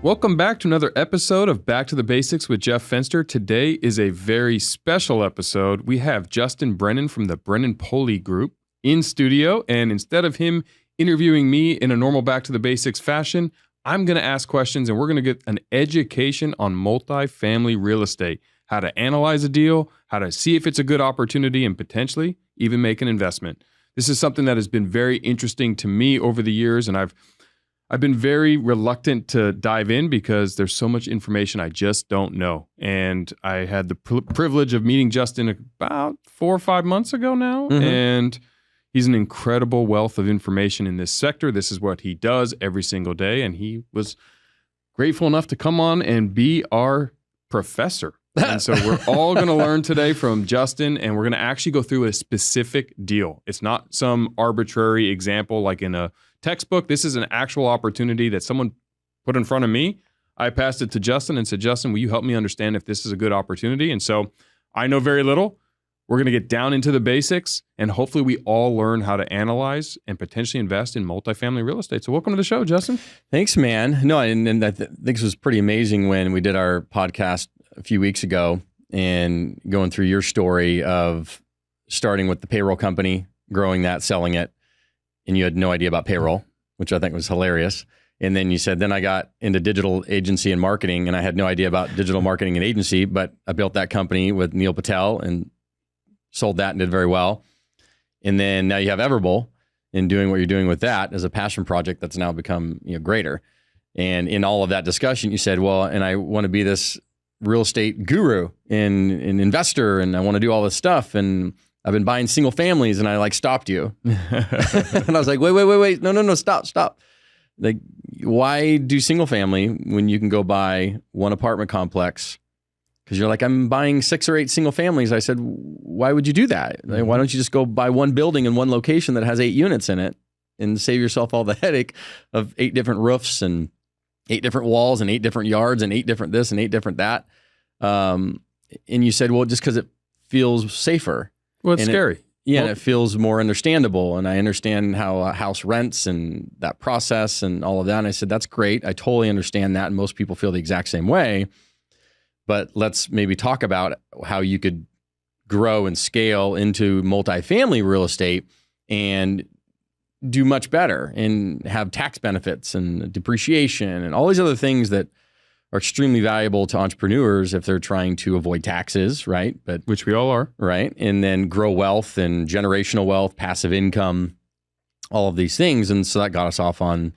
Welcome back to another episode of Back to the Basics with Jeff Fenster. Today is a very special episode. We have Justin Brennan from the Brennan Group in studio, and instead of him interviewing me in a normal Back to the Basics fashion, I'm going to ask questions and we're going to get an education on multifamily real estate, how to analyze a deal, how to see if it's a good opportunity, and potentially even make an investment. This is something that has been very interesting to me over the years, and I've been very reluctant to dive in because there's so much information I just don't know. And I had the privilege of meeting Justin about 4 or 5 months ago now. Mm-hmm. And he's an incredible wealth of information in this sector. This is what he does every single day. And he was grateful enough to come on and be our professor. And so we're all going to learn today from Justin, and we're going to actually go through a specific deal. It's not some arbitrary example like in a textbook. This is an actual opportunity that someone put in front of me. I passed it to Justin and said, Justin, will you help me understand if this is a good opportunity? And so I know very little. We're going to get down into the basics, and hopefully we all learn how to analyze and potentially invest in multifamily real estate. So welcome to the show, Justin. Thanks, man. No, and I think this was pretty amazing when we did our podcast a few weeks ago and going through your story of starting with the payroll company, growing that, selling it, and you had no idea about payroll, which I think was hilarious. And then you said, then I got into digital agency and marketing, and I had no idea about digital marketing and agency, but I built that company with Neil Patel and sold that and did very well. And then now you have Everbowl and doing what you're doing with that as a passion project that's now become greater. And in all of that discussion, you said, well, and I want to be this real estate guru and investor, and I want to do all this stuff. And I've been buying single families, and I stopped you. And I was like, wait, no, stop. Like, why do single family when you can go buy one apartment complex? Because you're like, I'm buying 6 or 8 single families. I said, why would you do that? Like, why don't you just go buy one building in one location that has 8 units in it and save yourself all the headache of 8 different roofs and 8 different walls and 8 different yards and 8 different this and 8 different that. And you said, well, just because it feels safer. Well, it's scary. And it feels more understandable. And I understand how a house rents and that process and all of that. And I said, that's great. I totally understand that. And most people feel the exact same way. But let's maybe talk about how you could grow and scale into multifamily real estate and do much better and have tax benefits and depreciation and all these other things that are extremely valuable to entrepreneurs if they're trying to avoid taxes, right? But which we all are, right? And then grow wealth and generational wealth, passive income, all of these things. And so that got us off on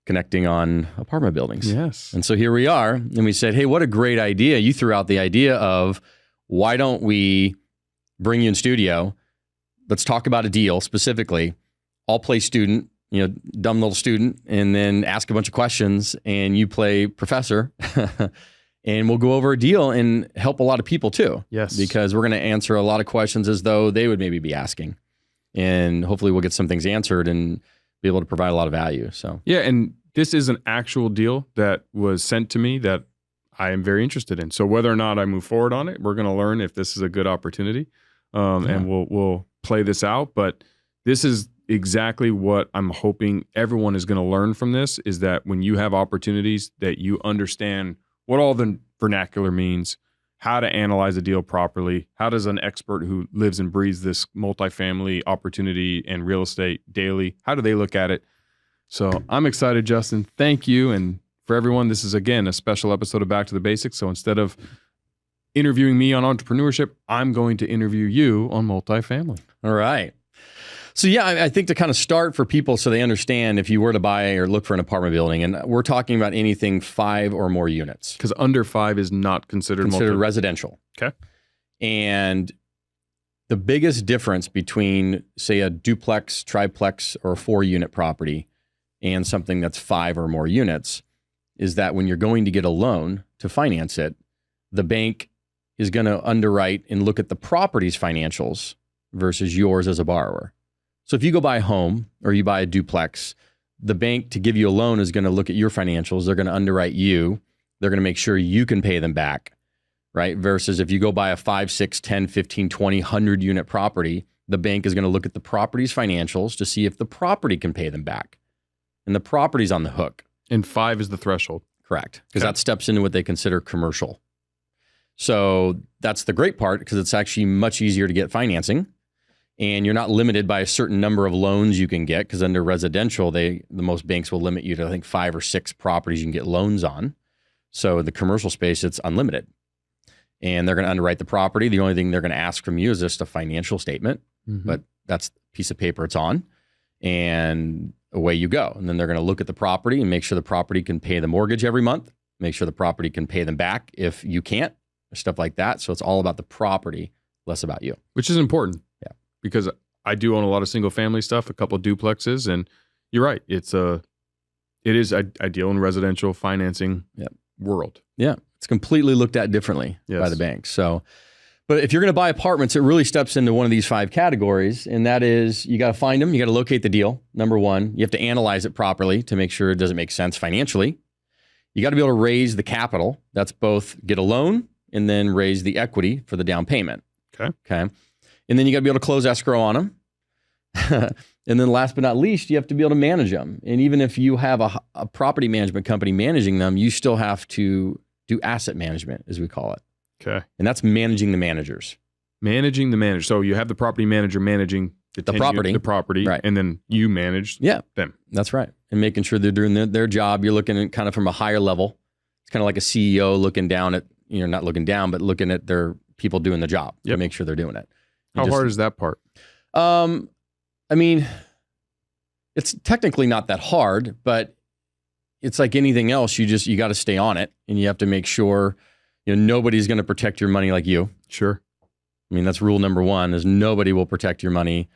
connecting on apartment buildings. Yes. And so here we are. And we said, hey, what a great idea. You threw out the idea of why don't we bring you in studio? Let's talk about a deal specifically. I'll play student, dumb little student, and then ask a bunch of questions, and you play professor. And we'll go over a deal and help a lot of people too. Yes. Because we're going to answer a lot of questions as though they would maybe be asking. And hopefully we'll get some things answered and be able to provide a lot of value. So yeah, and this is an actual deal that was sent to me that I am very interested in. So whether or not I move forward on it, we're going to learn if this is a good opportunity, and we'll play this out. But this is exactly what I'm hoping everyone is going to learn from this, is that when you have opportunities that you understand what all the vernacular means, how to analyze a deal properly, how does an expert who lives and breathes this multifamily opportunity and real estate daily, how do they look at it? So I'm excited, Justin. Thank you. And for everyone, this is, again, a special episode of Back to the Basics. So instead of interviewing me on entrepreneurship, I'm going to interview you on multifamily. All right. So yeah, I think to kind of start for people so they understand if you were to buy or look for an apartment building, and we're talking about anything 5 or more units. Because under 5 is not considered residential. Okay. And the biggest difference between, say, a duplex, triplex, or a 4-unit property and something that's 5 or more units is that when you're going to get a loan to finance it, the bank is going to underwrite and look at the property's financials versus yours as a borrower. So if you go buy a home or you buy a duplex, the bank, to give you a loan, is going to look at your financials. They're going to underwrite you. They're going to make sure you can pay them back, right? Versus if you go buy a 5, 6, 10, 15, 20, 100 unit property, the bank is going to look at the property's financials to see if the property can pay them back. And the property's on the hook. And 5 is the threshold. Correct. Because Okay. that steps into what they consider commercial. So that's the great part, because it's actually much easier to get financing, and you're not limited by a certain number of loans you can get, because under residential, the most banks will limit you to, I think, 5 or 6 properties you can get loans on. So the commercial space, it's unlimited. And they're going to underwrite the property. The only thing they're going to ask from you is just a financial statement, but that's the piece of paper it's on, and away you go. And then they're going to look at the property and make sure the property can pay the mortgage every month, make sure the property can pay them back if you can't, or stuff like that. So it's all about the property, less about you. Which is important. Yeah. Because I do own a lot of single family stuff, a couple of duplexes, and you're right. It is ideal in residential financing world. Yeah. It's completely looked at differently by the banks. So, but if you're going to buy apartments, it really steps into one of these 5 categories. And that is, you got to find them. You got to locate the deal. Number one, you have to analyze it properly to make sure it doesn't make sense financially. You got to be able to raise the capital. That's both get a loan and then raise the equity for the down payment. Okay. And then you got to be able to close escrow on them. And then last but not least, you have to be able to manage them. And even if you have a property management company managing them, you still have to do asset management, as we call it. Okay. And that's managing the managers. Managing the manager. So you have the property manager managing the property, right. And then you manage them. That's right. And making sure they're doing their job. You're looking at kind of from a higher level. It's kind of like a CEO looking down at, not looking down, but looking at their people doing the job to make sure they're doing it. How hard is that part? I mean, it's technically not that hard, but it's like anything else. You got to stay on it, and you have to make sure, nobody's going to protect your money like you. Sure. I mean, that's rule number one, is nobody will protect your money,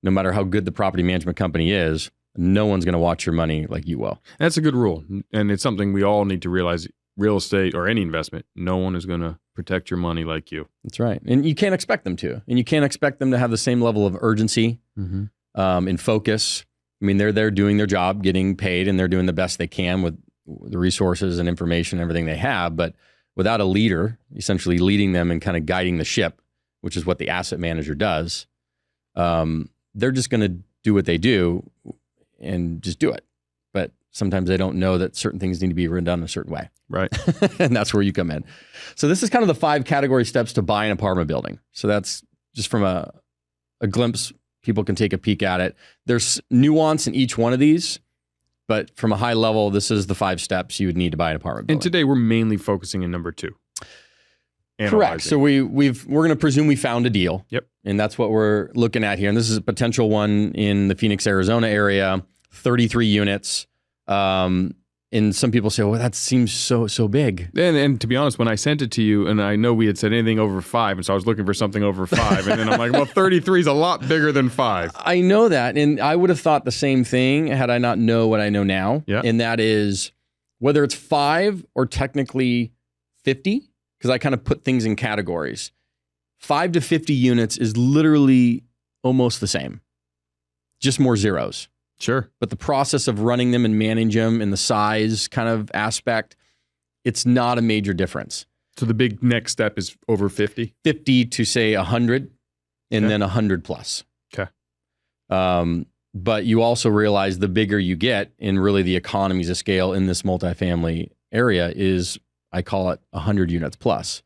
no matter how good the property management company is. No one's going to watch your money like you will. That's a good rule. And it's something we all need to realize. Real estate or any investment, no one is going to protect your money like you. That's right. And you can't expect them to. And you can't expect them to have the same level of urgency and focus. I mean, they're there doing their job, getting paid, and they're doing the best they can with the resources and information and everything they have. But without a leader, essentially leading them and kind of guiding the ship, which is what the asset manager does, they're just going to do what they do and just do it. But sometimes they don't know that certain things need to be done a certain way. Right. And that's where you come in. So this is kind of the 5 category steps to buy an apartment building. So that's just from a glimpse. People can take a peek at it. There's nuance in each one of these, but from a high level, this is the 5 steps you would need to buy an apartment building. And today we're mainly focusing in number 2. Correct. So we're going to presume we found a deal. Yep. And that's what we're looking at here. And this is a potential one in the Phoenix, Arizona area, 33 units. And some people say, well, that seems so big. And to be honest, when I sent it to you, and I know we had said anything over 5, and so I was looking for something over 5, and then I'm like, well, 33 is a lot bigger than 5. I know that, and I would have thought the same thing had I not know what I know now. Yeah. And that is whether it's 5 or technically 50, because I kind of put things in categories. 5 to 50 units is literally almost the same, just more zeros. Sure. But the process of running them and managing them and the size kind of aspect, it's not a major difference. So the big next step is over 50? 50 to say 100 and then 100 plus. Okay. But you also realize the bigger you get, and really the economies of scale in this multifamily area is, I call it 100 units plus.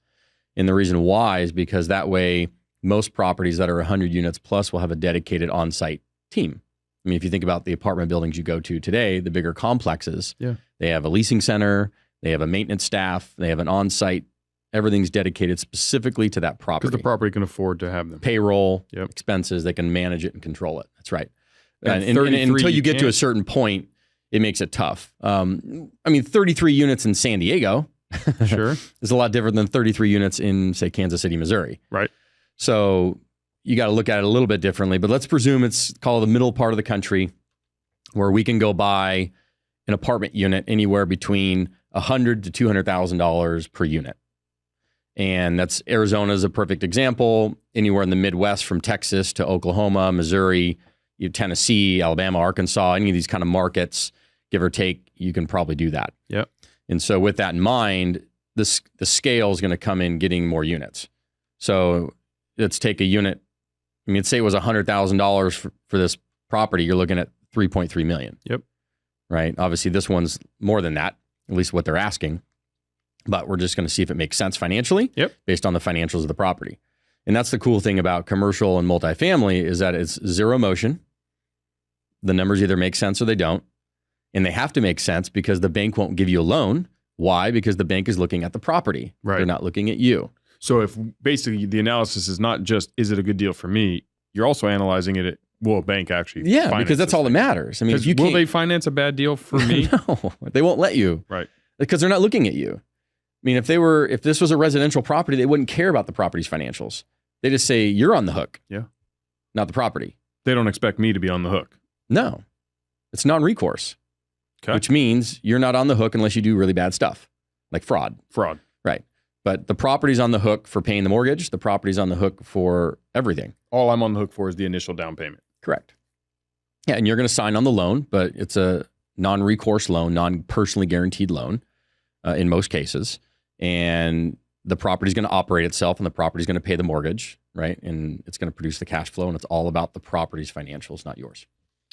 And the reason why is because that way most properties that are 100 units plus will have a dedicated on-site team. I mean, if you think about the apartment buildings you go to today, the bigger complexes, they have a leasing center, they have a maintenance staff, they have an on-site, everything's dedicated specifically to that property. Because the property can afford to have them. Payroll, expenses, they can manage it and control it. That's right. And until you get to a certain point, it makes it tough. I mean, 33 units in San Diego sure, is a lot different than 33 units in, say, Kansas City, Missouri. Right. So you got to look at it a little bit differently, but let's presume it's called the middle part of the country where we can go buy an apartment unit anywhere between $100,000 to $200,000 per unit. And that's Arizona is a perfect example. Anywhere in the Midwest from Texas to Oklahoma, Missouri, Tennessee, Alabama, Arkansas, any of these kind of markets, give or take, you can probably do that. Yep. And so with that in mind, the scale is going to come in getting more units. So let's take a unit. I mean, let's say it was $100,000 for this property. You're looking at $3.3 million. Yep. Right. Obviously, this one's more than that. at least what they're asking. But we're just going to see if it makes sense financially based on the financials of the property. And that's the cool thing about commercial and multifamily is that it's zero motion. The numbers either make sense or they don't. And they have to make sense because the bank won't give you a loan. Why? Because the bank is looking at the property. They're not looking at you. So if basically the analysis is not just, is it a good deal for me? You're also analyzing it at, will a bank actually finance because that's all that matters. I mean, will they finance a bad deal for me? No, they won't let you. Right. Because they're not looking at you. I mean, if this was a residential property, they wouldn't care about the property's financials. They just say, you're on the hook. Yeah. Not the property. They don't expect me to be on the hook. No. It's non-recourse. Okay. Which means you're not on the hook unless you do really bad stuff, like fraud. Fraud. Right. But the property's on the hook for paying the mortgage. The property's on the hook for everything. All I'm on the hook for is the initial down payment. Correct. Yeah, and you're going to sign on the loan, but it's a non-recourse loan, non-personally guaranteed loan in most cases. And the property's going to operate itself and the property's going to pay the mortgage, right? And it's going to produce the cash flow and it's all about the property's financials, not yours.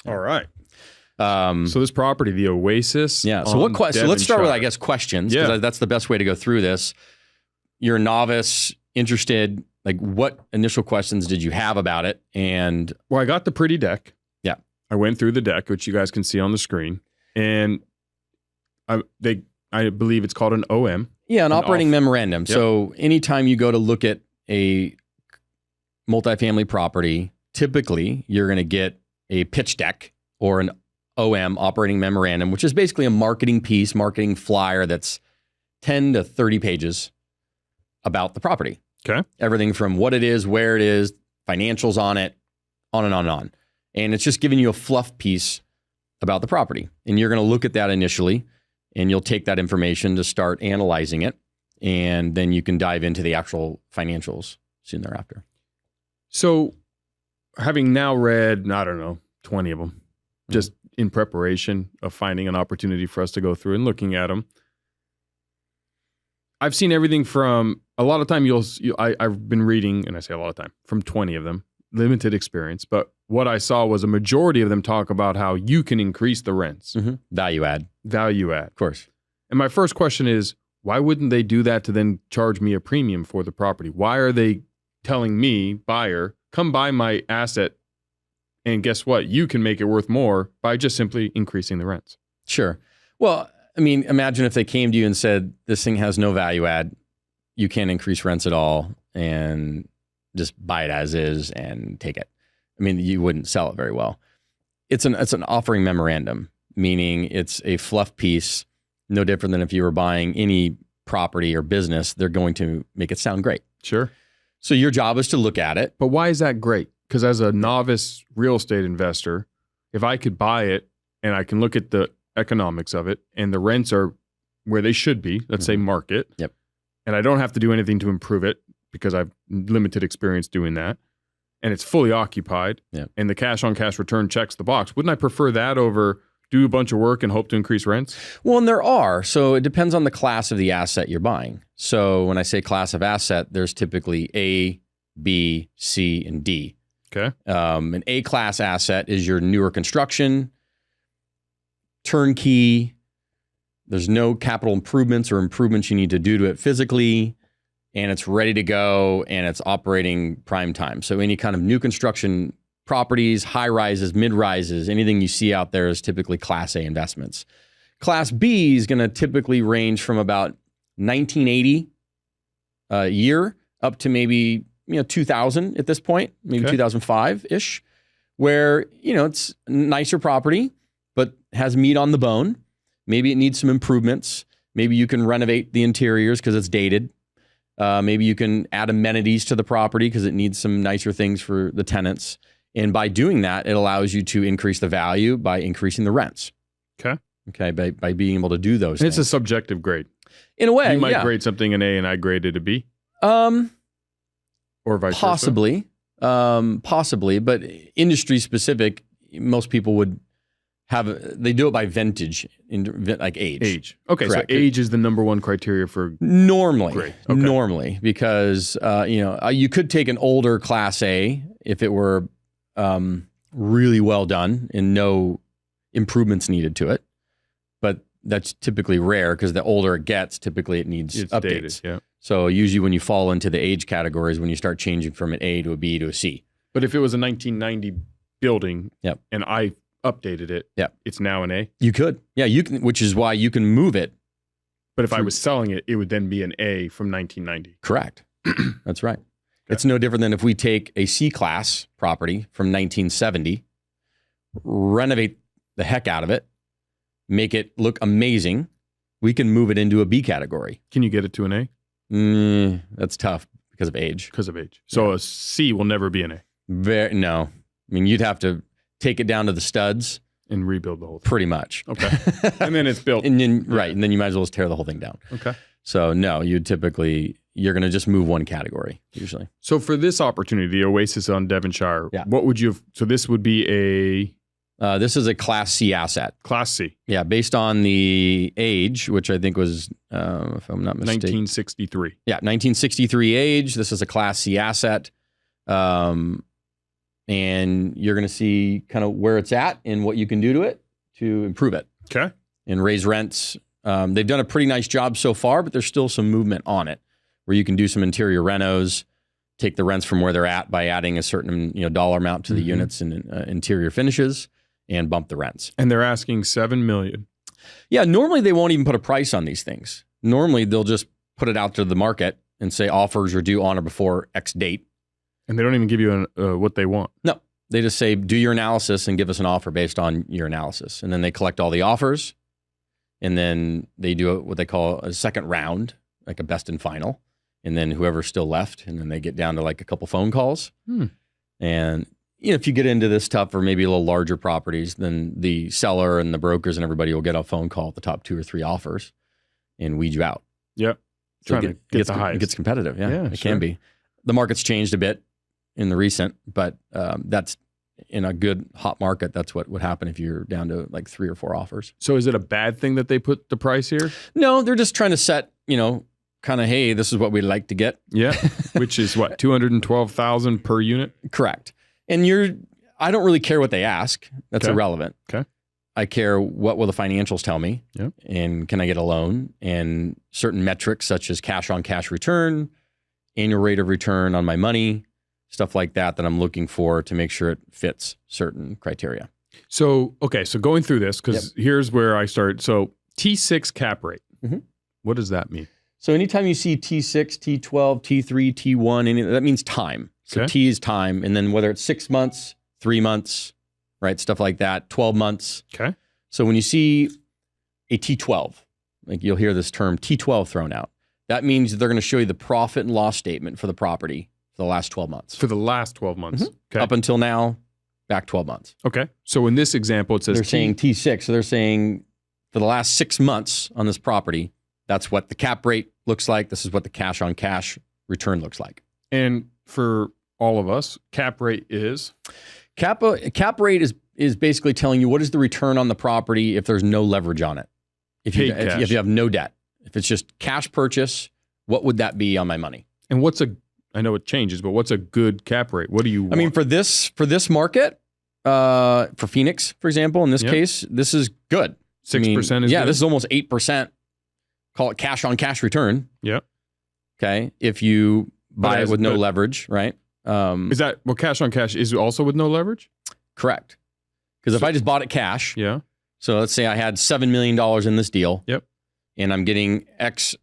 All right. So this property, the Oasis. Yeah. So so let's start with, I guess, questions. Yeah. That's the best way to go through this. You're a novice, interested, like what initial questions did you have about it? And well, I got the pretty deck. Yeah. I went through the deck, which you guys can see on the screen. And I believe it's called an OM. Yeah, an operating memorandum. Yep. So anytime you go to look at a multifamily property, typically you're going to get a pitch deck or an OM, operating memorandum, which is basically a marketing piece, marketing flyer that's 10 to 30 pages about the property. Okay. Everything from what it is, where it is, financials on it, on and on and on. And it's just giving you a fluff piece about the property. And you're going to look at that initially, and you'll take that information to start analyzing it. And then you can dive into the actual financials soon thereafter. So having now read, I don't know, 20 of them, just in preparation of finding an opportunity for us to go through and looking at them, I've seen everything from a lot of time I've been reading, and I say a lot of time, from 20 of them, limited experience. But what I saw was a majority of them talk about how you can increase the rents. Mm-hmm. Value add. Value add. Of course. And my first question is, why wouldn't they do that to then charge me a premium for the property? Why are they telling me, buyer, come buy my asset and guess what? You can make it worth more by just simply increasing the rents. Sure. Well, I mean, imagine if they came to you and said, this thing has no value add. You can't increase rents at all and just buy it as is and take it. I mean, you wouldn't sell it very well. It's an offering memorandum, meaning it's a fluff piece, no different than if you were buying any property or business. They're going to make it sound great. Sure. So your job is to look at it. But why is that great? Because as a novice real estate investor, if I could buy it and I can look at the economics of it and the rents are where they should be, let's say market. Yep. And I don't have to do anything to improve it because I've limited experience doing that. And it's fully occupied. Yep. And the cash on cash return checks the box. Wouldn't I prefer that over do a bunch of work and hope to increase rents? Well, and there are. So it depends on the class of the asset you're buying. So when I say class of asset, there's typically A, B, C, and D. Okay. An A class asset is your newer construction, turnkey. There's no capital improvements or improvements you need to do to it physically, and it's ready to go and it's operating prime time. So any kind of new construction properties, high rises, mid rises, anything you see out there is typically Class A investments. Class B is going to typically range from about 1980 a year up to maybe 2000 at this point, maybe 2005-ish, where it's a nicer property, but has meat on the bone. Maybe it needs some improvements. Maybe you can renovate the interiors because it's dated. Maybe you can add amenities to the property because it needs some nicer things for the tenants. And by doing that, it allows you to increase the value by increasing the rents. Okay. By being able to do those things. It's a subjective grade. In a way, you might grade something an A and I grade it a B. Or vice versa. Possibly, but industry specific, most people would they do it by vintage, like age. Okay, correct. So age is the number one criteria for normally. Grade. Okay. Normally, because you could take an older Class A if it were really well done and no improvements needed to it. But that's typically rare because the older it gets, typically it needs It's updates. dated, yeah. So usually when you fall into the age categories, when you start changing from an A to a B to a C. But if it was a 1990 building Yep. and I updated it, Yep. it's now an A. You could. Yeah, you can, which is why you can move it. But if I was selling it, it would then be an A from 1990. Correct. That's right. It's no different than if we take a C-class property from 1970, renovate the heck out of it, make it look amazing, we can move it into a B category. Can you get it to an A? That's tough because of age. Because of age. So a C will never be an A. No. I mean, you'd have to take it down to the studs. And rebuild the whole thing. Pretty much. Okay. And then it's built. And then, right. And then you might as well just tear the whole thing down. Okay. So no, you're going to just move one category usually. So for this opportunity, the Oasis on Devonshire, Yeah. what would you have? So this would be a This is a Class C asset. Class C. Yeah, based on the age, which I think was, if I'm not mistaken, 1963. Yeah, 1963 age. This is a Class C asset. And you're going to see kind of where it's at and what you can do to it to improve it Okay. and raise rents. They've done a pretty nice job so far, but there's still some movement on it where you can do some interior renos, take the rents from where they're at by adding a certain dollar amount to the units and interior finishes and bump the rents. And they're asking $7 million. Yeah, normally they won't even put a price on these things. Normally they'll just put it out to the market and say offers are due on or before X date. And they don't even give you what they want. No, they just say, do your analysis and give us an offer based on your analysis. And then they collect all the offers. And then they do what they call a second round, like a best and final. And then whoever's still left. And then they get down to like a couple phone calls. And if you get into this stuff or maybe a little larger properties, then the seller and the brokers and everybody will get a phone call at the top 2 or 3 offers and weed you out. Yep. So Trying to get the highest. It gets competitive. Yeah, it sure. can be. The market's changed a bit in the recent, but that's in a good hot market. That's what would happen if you're down to like 3 or 4 offers. So is it a bad thing that they put the price here? No, they're just trying to set, kind of, hey, this is what we'd like to get. Yeah. Which is what, $212,000 per unit? Correct. And I don't really care what they ask. That's Okay. irrelevant. Okay. I care what will the financials tell me. Yep. And can I get a loan and certain metrics such as cash on cash return, annual rate of return on my money, stuff like that I'm looking for to make sure it fits certain criteria. So, okay. So going through this, because here's where I start. So T6 cap rate. Mhm. What does that mean? So anytime you see T6, T12, T3, T1, that means time. So Okay. T is time. And then whether it's 6 months, 3 months, right? Stuff like that, 12 months. Okay. So when you see a T12, like you'll hear this term T12 thrown out, that means they're going to show you the profit and loss statement for the property for the last 12 months. For the last 12 months. Okay. Up until now, back 12 months. Okay. So in this example, it says They're saying T6. So they're saying for the last 6 months on this property, that's what the cap rate looks like. This is what the cash on cash return looks like. And for all of us, cap rate is? Cap rate is basically telling you what is the return on the property if there's no leverage on it. If you have no debt. If it's just cash purchase, what would that be on my money? And I know it changes, but what's a good cap rate? What do you want? I mean, for this market, for Phoenix, for example, in this case, this is good. 6% is good? Yeah, this is almost 8%. Call it cash on cash return. Yeah. Okay. If you buy it with no leverage, right? Is that, cash on cash is also with no leverage? Correct. Because if I just bought it cash, Yeah. so let's say I had $7 million in this deal. Yep. And I'm getting X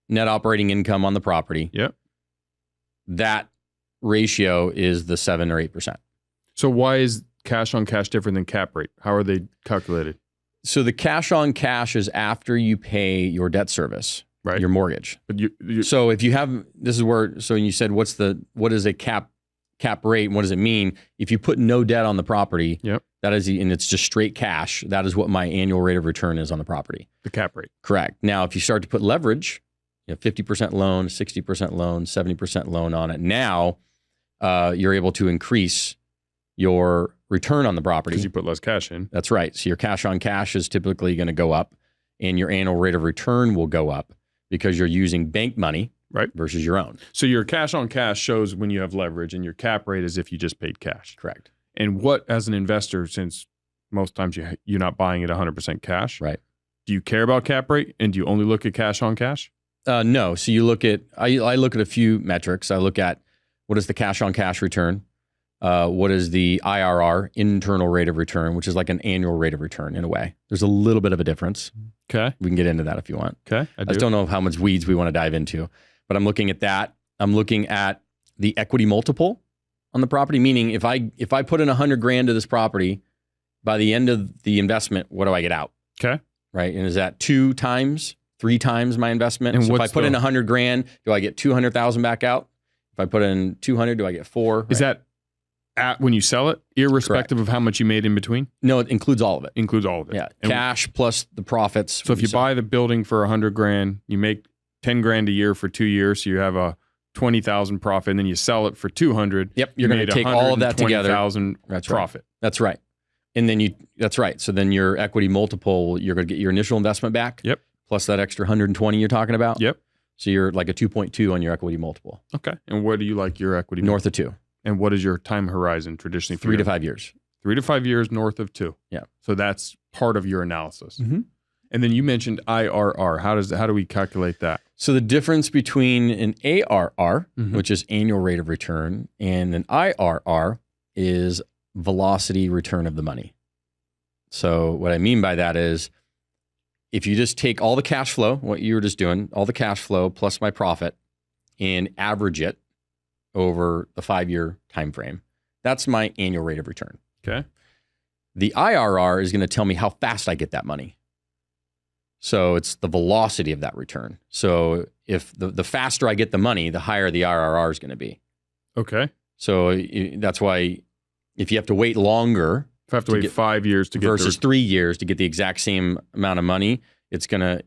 net operating income on the property. Yep. That ratio is the 7 or 8%. So why is cash on cash different than cap rate? How are they calculated? So the cash on cash is after you pay your debt service, Right. your mortgage. But you So if you have, this is where, so you said, what is a cap rate? And what does it mean? If you put no debt on the property, Yep. that is, and it's just straight cash, that is what my annual rate of return is on the property. the cap rate. Correct. Now, if you start to put leverage, 50% loan, 60% loan, 70% loan on it, now you're able to increase your return on the property. Because you put less cash in. That's right. So your cash on cash is typically going to go up and your annual rate of return will go up because you're using bank money Right. versus your own. So your cash on cash shows when you have leverage, and your cap rate is if you just paid cash. Correct. And what, as an investor, since most times you're not buying it 100% cash, Right. Do you care about cap rate, and do you only look at cash on cash? No. So you look at, I look at a few metrics. I look at what is the cash on cash return? What is the IRR, internal rate of return, which is like an annual rate of return in a way. There's a little bit of a difference. Okay. We can get into that if you want. Okay. I just don't know how much weeds we want to dive into, but I'm looking at that. I'm looking at the equity multiple on the property, meaning if I put in $100,000 to this property, by the end of the investment, what do I get out? Okay. Right. And is that 2 times, 3 times my investment? And so if I put in $100,000, do I get 200,000 back out? If I put in 200, do I get 4? Is that at when you sell it, irrespective of how much you made in between? No, it includes all of it. Includes all of it. Yeah. And cash plus the profits. so if you buy the building for $100,000, you make $10,000 a year for 2 years, so you have a 20,000 profit, and then you sell it for 200. Yep. You're going to take all of that together. 120,000 profit. That's right. And then that's right. So then your equity multiple, you're going to get your initial investment back. Yep. Plus that extra 120 you're talking about. Yep. So you're like a 2.2 on your equity multiple. Okay. And what do you like your equity? North of 2. And what is your time horizon traditionally? 3 to 5 years. 3 to 5 years north of 2. Yeah. So that's part of your analysis. Mm-hmm. And then you mentioned IRR. How do we calculate that? So the difference between an ARR, Mhm. which is annual rate of return, and an IRR is velocity return of the money. So what I mean by that is if you just take all the cash flow, what you were just doing, all the cash flow plus my profit, and average it over the 5-year time frame, that's my annual rate of return. Okay. The IRR is going to tell me how fast I get that money. So it's the velocity of that return. So if the faster I get the money, the higher the IRR is going to be. Okay. So that's why if you have to wait longer, If I have to wait 5 years to get versus 3 years to get the exact same amount of money, it's going to,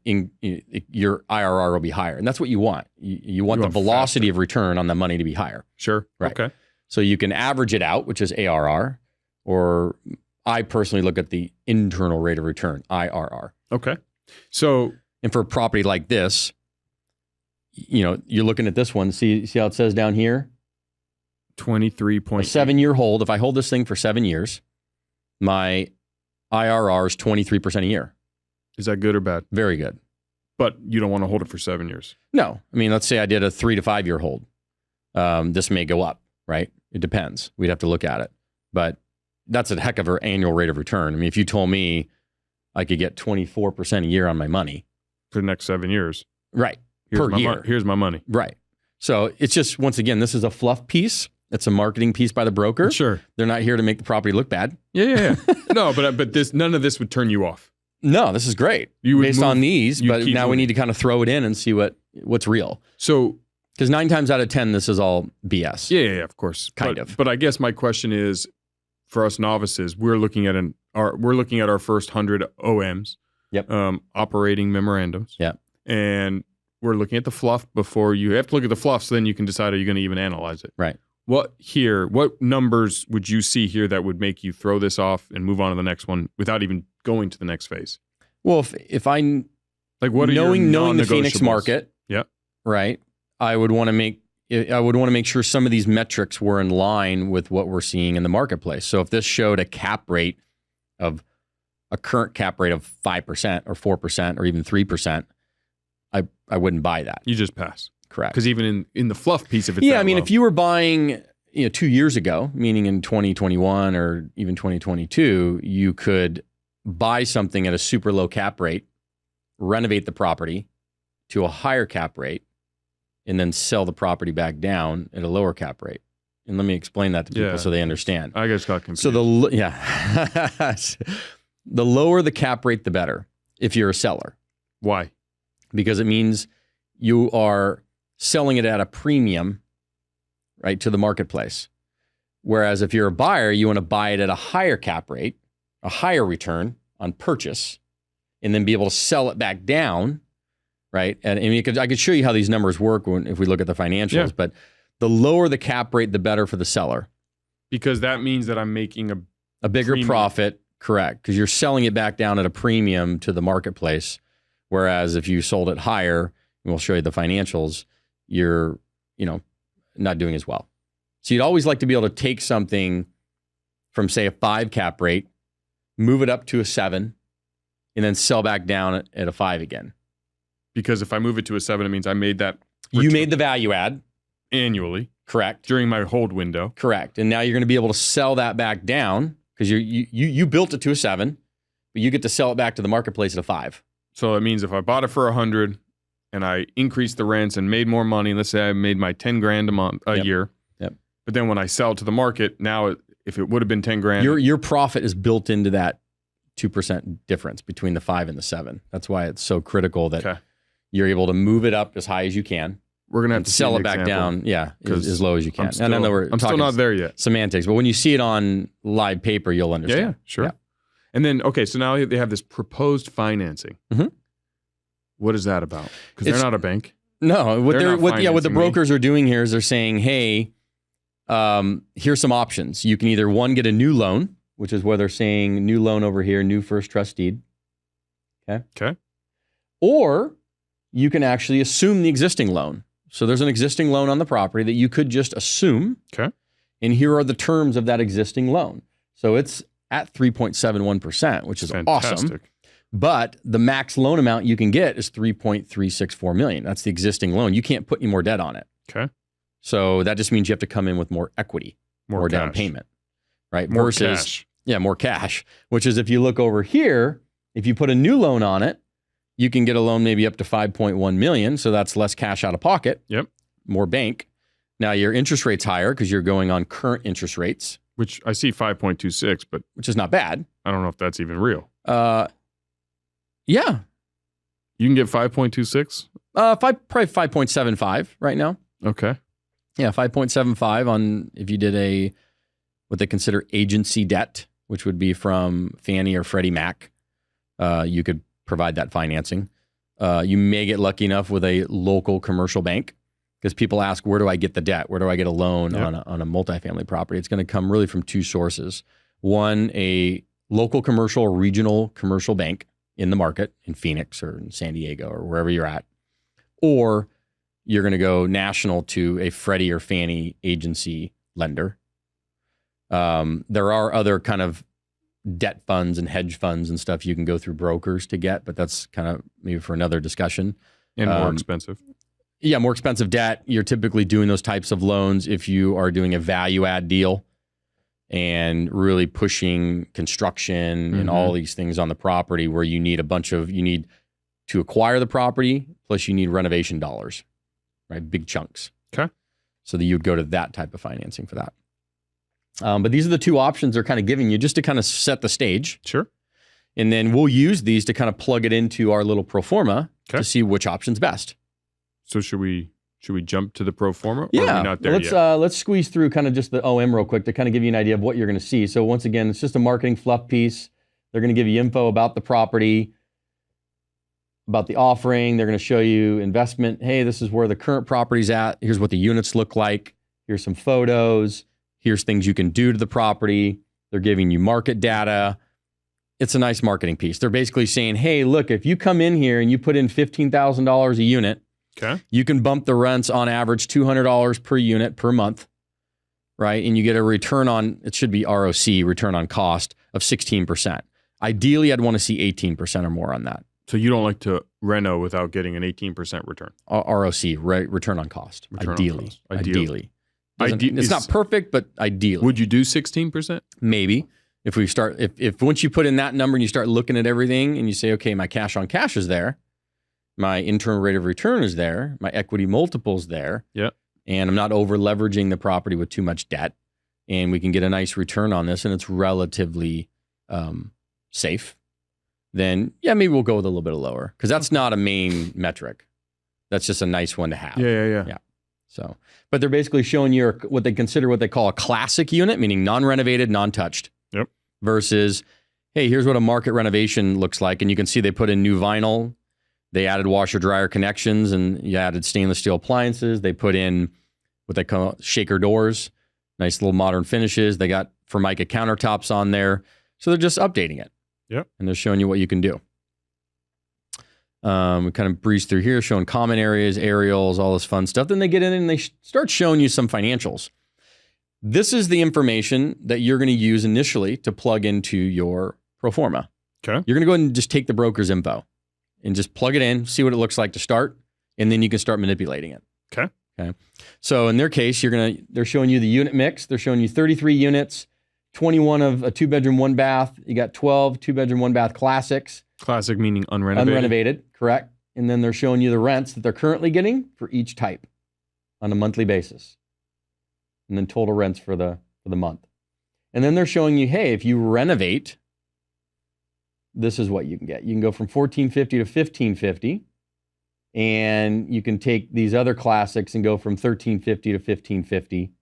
your IRR will be higher. And that's what you want. You want the velocity of return on the money to be higher. Sure. Right. Okay. So you can average it out, which is ARR, or I personally look at the internal rate of return, IRR. Okay. So, and for a property like this, you're looking at this one. See how it says down here? 23.8. A 7-year hold. If I hold this thing for 7 years, my IRR is 23% a year. Is that good or bad? Very good. But you don't want to hold it for 7 years. No. I mean, let's say I did a 3 to 5 year hold. This may go up, right? It depends. We'd have to look at it. But that's a heck of an annual rate of return. I mean, if you told me I could get 24% a year on my money. For the next 7 years. Right. Here's Per year. Here's my money. Right. So it's just, once again, this is a fluff piece. It's a marketing piece by the broker. Sure. They're not here to make the property look bad. Yeah. No, but none of this would turn you off. No, this is great. You would based on these, you'd but keep now we moving. need to kind of throw it in and see what's real. So, Because 9 times out of 10, this is all BS. yeah, of course. Kind of. But I guess my question is, for us novices, we're looking at our first 100 OMs. Yep. Operating memorandums. Yep. And we're looking at the fluff before you have to look at the fluff, so then you can decide, are you going to even analyze it? Right. What numbers would you see here that would make you throw this off and move on to the next one without even going to the next phase? Well, if I Like, what are knowing your the Phoenix non-negotiables? market, Yep. right? I would want to make sure some of these metrics were in line with what we're seeing in the marketplace. So if this showed a current cap rate of 5% or 4% or even 3%, I wouldn't buy that. You just pass. Correct. Because even in the fluff piece of it, Yeah, I mean, if you were buying 2 years ago, meaning in 2021 or even 2022, you could buy something at a super low cap rate, renovate the property to a higher cap rate, and then sell the property back down at a lower cap rate. And let me explain that to people so they understand. I just got confused. So the lower the cap rate, the better if you're a seller. Why? Because it means you are selling it at a premium, right, to the marketplace. Whereas if you're a buyer, you want to buy it at a higher cap rate, a higher return on purchase, and then be able to sell it back down, right? And I could show you how these numbers work if we look at the financials, but the lower the cap rate, the better for the seller. Because that means that I'm making a bigger premium. profit, correct, because you're selling it back down at a premium to the marketplace. Whereas if you sold it higher, and we'll show you the financials, you're, not doing as well. So you'd always like to be able to take something from, say, a 5 cap rate, move it up to a 7, and then sell back down at a 5 again. Because if I move it to a 7, it means I made that You made the value add. annually. Correct. During my hold window. Correct. And now you're going to be able to sell that back down because you built it to a 7, but you get to sell it back to the marketplace at a 5. So it means if I bought it for 100 and I increased the rents and made more money, let's say I made my 10 grand a year. Yep. But then when I sell to the market, now if it would have been 10 grand. Your profit is built into that 2% difference between the 5 and the 7. That's why it's so critical that you're able to move it up as high as you can. We're going to have to sell it back down, as low as you can. I'm still not there yet. Semantics, but when you see it on live paper, you'll understand. Yeah, sure. Yeah. And then, so now they have this proposed financing. Mm-hmm. What is that about? Because they're not a bank. No, what the brokers are doing here is they're saying, hey, here's some options. You can either, one, get a new loan, which is where they're saying new loan over here, new first trust deed. Okay. Or you can actually assume the existing loan. So there's an existing loan on the property that you could just assume. Okay. And here are the terms of that existing loan. So it's at 3.71%, which is fantastic. Awesome. But the max loan amount you can get is $3.364 million. That's the existing loan. You can't put any more debt on it. Okay. So that just means you have to come in with more equity, more down payment, right? More cash. Yeah, more cash. Which is if you look over here, if you put a new loan on it, you can get a loan maybe up to $5.1 million. So that's less cash out of pocket. Yep. More bank. Now your interest rate's higher because you're going on current interest rates. Which I see 5.26, but which is not bad. I don't know if that's even real. Yeah. You can get 5.26? Probably 5.75 right now. Okay. Yeah, 5.75 on if you did what they consider agency debt, which would be from Fannie or Freddie Mac. You could provide that financing. You may get lucky enough with a local commercial bank because people ask, where do I get the debt? Where do I get a loan on a multifamily property? It's going to come really from two sources. One, a local commercial or regional commercial bank in the market in Phoenix or in San Diego or wherever you're at. Or you're going to go national to a Freddie or Fannie agency lender. There are other kind of debt funds and hedge funds and stuff you can go through brokers to get, but that's kind of maybe for another discussion. And more expensive. Yeah, more expensive debt. You're typically doing those types of loans if you are doing a value add deal and really pushing construction and all these things on the property where you need you need to acquire the property, plus you need renovation dollars, right? Big chunks. Okay. So that you'd go to that type of financing for that. But these are the two options they're kind of giving you just to kind of set the stage. Sure. And then we'll use these to kind of plug it into our little pro forma to see which option's best. So should we jump to the pro forma? Or Yeah. are we not there yet? Let's squeeze through kind of just the OM real quick to kind of give you an idea of what you're going to see. So once again, it's just a marketing fluff piece. They're going to give you info about the property, about the offering. They're going to show you investment. Hey, this is where the current property's at. Here's what the units look like. Here's some photos. Here's things you can do to the property. They're giving you market data. It's a nice marketing piece. They're basically saying, hey, look, if you come in here and you put in $15,000 a unit, you can bump the rents on average $200 per unit per month, right? And you get a return on, it should be ROC, return on cost, of 16%. Ideally, I'd want to see 18% or more on that. So you don't like to reno without getting an 18% return? ROC, return on cost. Ideally. It's not perfect, but ideally. Would you do 16%? Maybe. If we start, if once you put in that number and you start looking at everything and you say, okay, my cash on cash is there, my internal rate of return is there, my equity multiple is there, and I'm not over leveraging the property with too much debt, and we can get a nice return on this and it's relatively safe, then maybe we'll go with a little bit lower because that's not a main metric. That's just a nice one to have. Yeah. So, but they're basically showing you what they consider what they call a classic unit, meaning non-renovated, non-touched. Yep. Versus, hey, here's what a market renovation looks like. And you can see they put in new vinyl. They added washer dryer connections and you added stainless steel appliances. They put in what they call shaker doors, nice little modern finishes. They got Formica countertops on there. So they're just updating it. Yep. And they're showing you what you can do. We kind of breeze through here, showing common areas, aerials, all this fun stuff. Then they get in and they start showing you some financials. This is the information that you're going to use initially to plug into your pro forma. Okay. You're going to go ahead and just take the broker's info and just plug it in, see what it looks like to start, and then you can start manipulating it. Okay. Okay. So in their case, they're showing you the unit mix. They're showing you 33 units, 21 of a 2-bedroom, 1-bath. You got 12 2-bedroom, 1-bath classics. Classic meaning unrenovated. Unrenovated, correct. And then they're showing you the rents that they're currently getting for each type on a monthly basis. And then total rents for the month. And then they're showing you, hey, if you renovate, this is what you can get. You can go from $1,450 to $1,550. And you can take these other classics and go from $1,350 to $1,550. So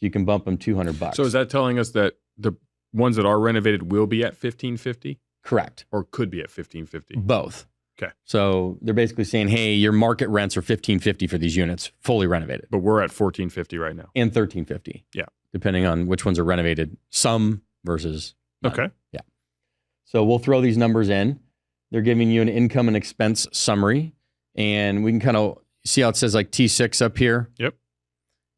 you can bump them $200. So is that telling us that the ones that are renovated will be at $1,550? Correct. Or could be at $1,550? Both. Okay. So they're basically saying, hey, your market rents are $1,550 for these units, fully renovated. But we're at $1,450 right now. And $1,350. Yeah. Depending on which ones are renovated, some versus none. Okay. Yeah. So we'll throw these numbers in. They're giving you an income and expense summary. And we can kind of see how it says like T6 up here. Yep.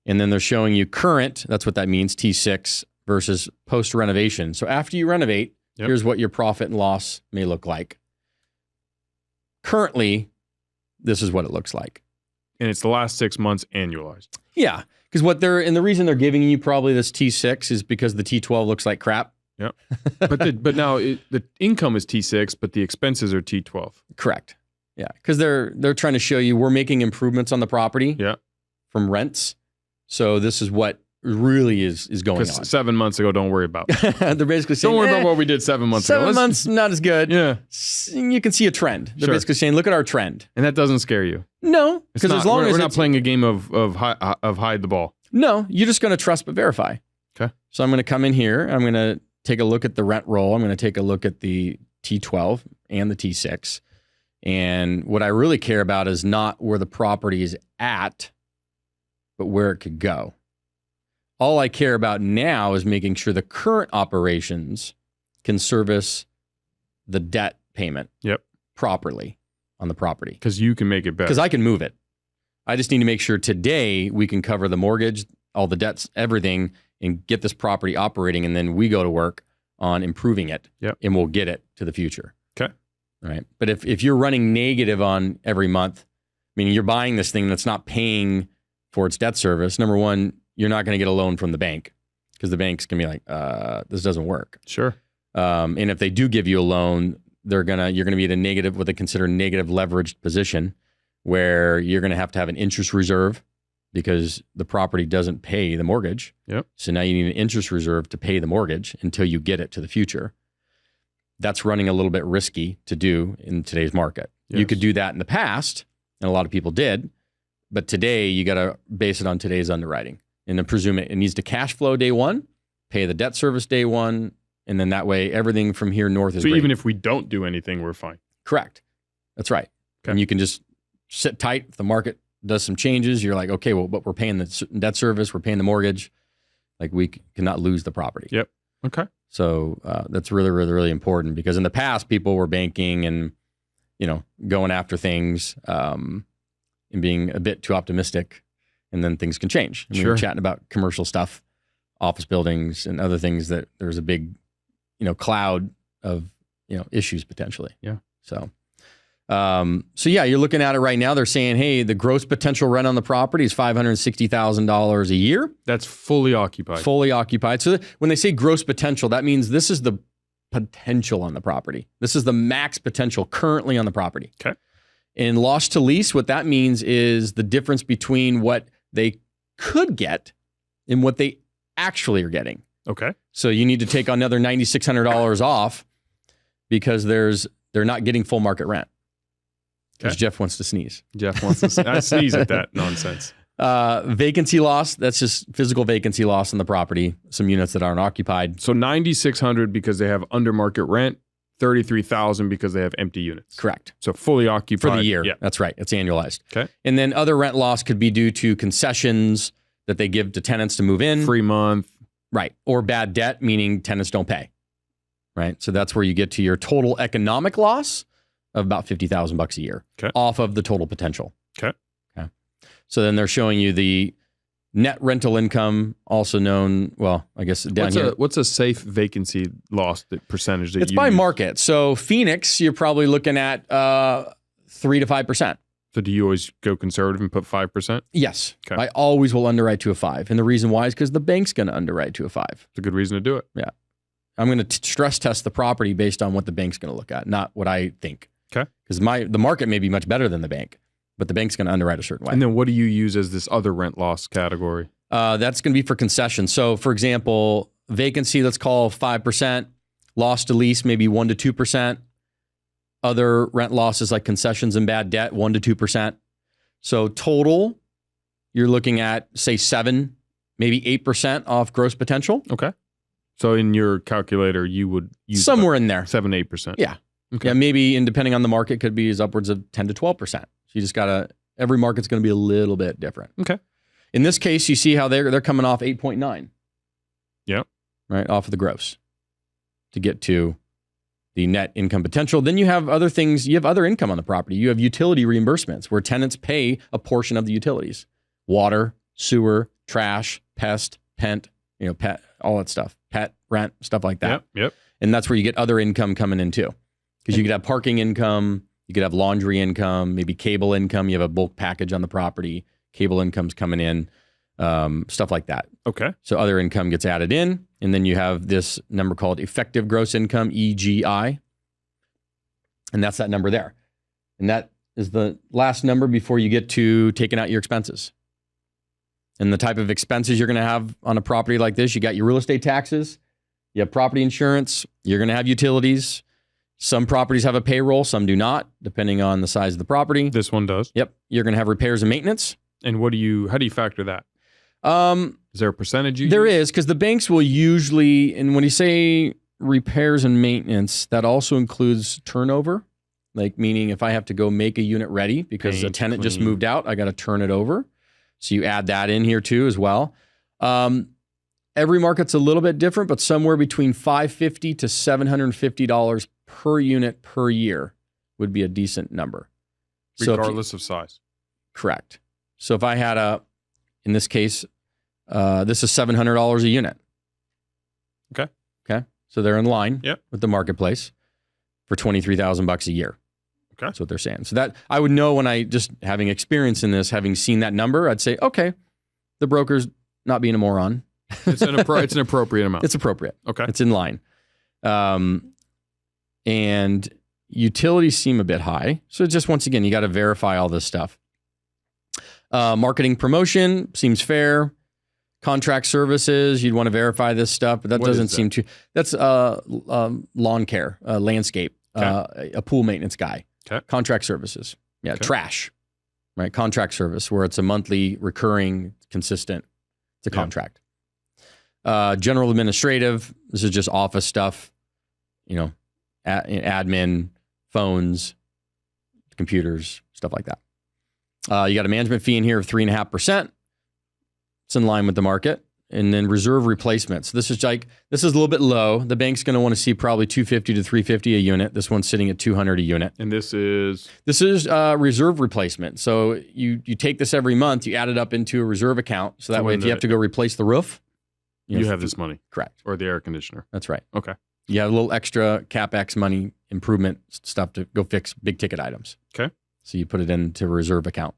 And then they're showing you current, that's what that means, T6 versus post-renovation. So after you renovate, here's what your profit and loss may look like. Currently, this is what it looks like. And it's the last 6 months annualized. Yeah, because the reason they're giving you probably this T6 is because the T12 looks like crap. Yep. But now the income is T6, but the expenses are T12. Correct. Yeah, because they're trying to show you we're making improvements on the property from rents. So this is what really is going on. Because 7 months ago, don't worry about. They're basically saying, don't worry about what we did 7 months ago. 7 months, not as good. Yeah. You can see a trend. They're basically saying, look at our trend. And that doesn't scare you? No, because as long as we're not playing a game of hide the ball. No, you're just going to trust but verify. Okay. So I'm going to come in here. I'm going to take a look at the rent roll. I'm going to take a look at the T12 and the T6. And what I really care about is not where the property is at, but where it could go. All I care about now is making sure the current operations can service the debt payment properly on the property. Because you can make it better. Because I can move it. I just need to make sure today we can cover the mortgage, all the debts, everything, and get this property operating. And then we go to work on improving it. And we'll get it to the future. Okay. All right. But if you're running negative on every month, meaning you're buying this thing that's not paying for its debt service, number one, you're not going to get a loan from the bank because the bank's going to be like, this doesn't work. Sure. And if they do give you a loan, you're going to be at a negative, what they consider negative leveraged position, where you're going to have an interest reserve because the property doesn't pay the mortgage. So now you need an interest reserve to pay the mortgage until you get it to the future. That's running a little bit risky to do in today's market. You could do that in the past, and a lot of people did, but today you got to base it on today's underwriting and then presume it needs to cash flow day one, pay the debt service day one, and then that way everything from here north is So great. even if we don't do anything, we're fine. Correct. That's right. Okay. And you can just sit tight. If the market does some changes, you're like, okay, well, but we're paying the debt service, we're paying the mortgage. Like we cannot lose the property. Yep. Okay. So that's really, really, really important because in the past, people were banking and, going after things and being a bit too optimistic, and then things can change. We were chatting about commercial stuff, office buildings and other things that there's a big, cloud of, issues potentially. Yeah. So you're looking at it right now. They're saying, hey, the gross potential rent on the property is $560,000 a year. That's fully occupied. Fully occupied. So when they say gross potential, that means this is the potential on the property. This is the max potential currently on the property. Okay. In loss to lease, what that means is the difference between what they could get and what they actually are getting. Okay. So you need to take another $9,600 off because they're not getting full market rent. Because Jeff wants to sneeze. I sneeze at that nonsense. Vacancy loss, that's just physical vacancy loss on the property, some units that aren't occupied. So $9,600 because they have under market rent, $33,000 because they have empty units. Correct. So fully occupied. For the year. Yeah. That's right. It's annualized. Okay. And then other rent loss could be due to concessions that they give to tenants to move in. Free month. Right. Or bad debt, meaning tenants don't pay. Right. So that's where you get to your total economic loss of about $50,000 a year off of the total potential. Okay. So then they're showing you the Net rental income, also known, well, I guess down here. What's a safe vacancy loss percentage that It's you by use? market. So Phoenix, you're probably looking at 3 to 5%. So do you always go conservative and put 5%? Yes. Okay. I always will underwrite to a 5. And the reason why is because the bank's going to underwrite to a 5. It's a good reason to do it. Yeah. I'm going to stress test the property based on what the bank's going to look at, not what I think. Okay. Because the market may be much better than the bank, but the bank's going to underwrite a certain way. And then what do you use as this other rent loss category? That's going to be for concessions. So, for example, vacancy, let's call 5%. Loss to lease, maybe 1 to 2%. Other rent losses like concessions and bad debt, 1 to 2%. So total, you're looking at, say, 7, maybe 8% off gross potential. Okay. So in your calculator, you would use somewhere in there. 7, 8%. Yeah. Okay. Yeah, maybe, and depending on the market, could be as upwards of 10 to 12%. So you just got to, every market's going to be a little bit different. Okay. In this case, you see how they're coming off 8.9. Yep. Right, off of the gross to get to the net income potential. Then you have other things. You have other income on the property. You have utility reimbursements where tenants pay a portion of the utilities. Water, sewer, trash, pest, pet, all that stuff. Pet, rent, stuff like that. Yep. And that's where you get other income coming in too. Because you could have parking income, you could have laundry income, maybe cable income. You have a bulk package on the property. Cable income's coming in, stuff like that. Okay. So other income gets added in, and then you have this number called effective gross income, EGI, and that's that number there. And that is the last number before you get to taking out your expenses. And the type of expenses you're going to have on a property like this, you got your real estate taxes, you have property insurance, you're going to have utilities. Some properties have a payroll, some do not, depending on the size of the property. This one does. Yep. You're going to have repairs and maintenance. And how do you factor that? Is there a percentage you There use? is, because the banks will usually, and when you say repairs and maintenance, that also includes turnover. Like, meaning if I have to go make a unit ready because a tenant just moved out, I got to turn it over. So you add that in here too as well. Every market's a little bit different, but somewhere between $550 to $750 per unit per year would be a decent number. Regardless of size. Correct. So if I had in this case, this is $700 a unit. Okay. So they're in line Yep. with the marketplace for $23,000 a year. Okay. That's what they're saying. So that I would know when I just having experience in this, having seen that number, I'd say, okay, the broker's not being a moron. It's an appropriate amount. It's appropriate. Okay. It's in line. And utilities seem a bit high. So just once again, you got to verify all this stuff. Marketing promotion seems fair. Contract services, you'd want to verify this stuff, but that What doesn't is that? seem to. That's lawn care, landscape, Okay. a pool maintenance guy. Okay. Contract services. Yeah, Okay. trash. Right, contract service where it's a monthly, recurring, consistent. It's a Yeah. contract. General administrative. This is just office stuff. Admin, phones, computers, stuff like that. You got a management fee in here of 3.5%. It's in line with the market. And then reserve replacements. This is a little bit low. The bank's going to want to see probably $250 to $350 a unit. This one's sitting at $200 a unit. And this is reserve replacement. So you take this every month, you add it up into a reserve account. So that way, if you have to go replace the roof, you have this money. Correct. Or the air conditioner. That's right. Okay. You have a little extra CapEx money, improvement stuff to go fix big ticket items. Okay. So you put it into a reserve account.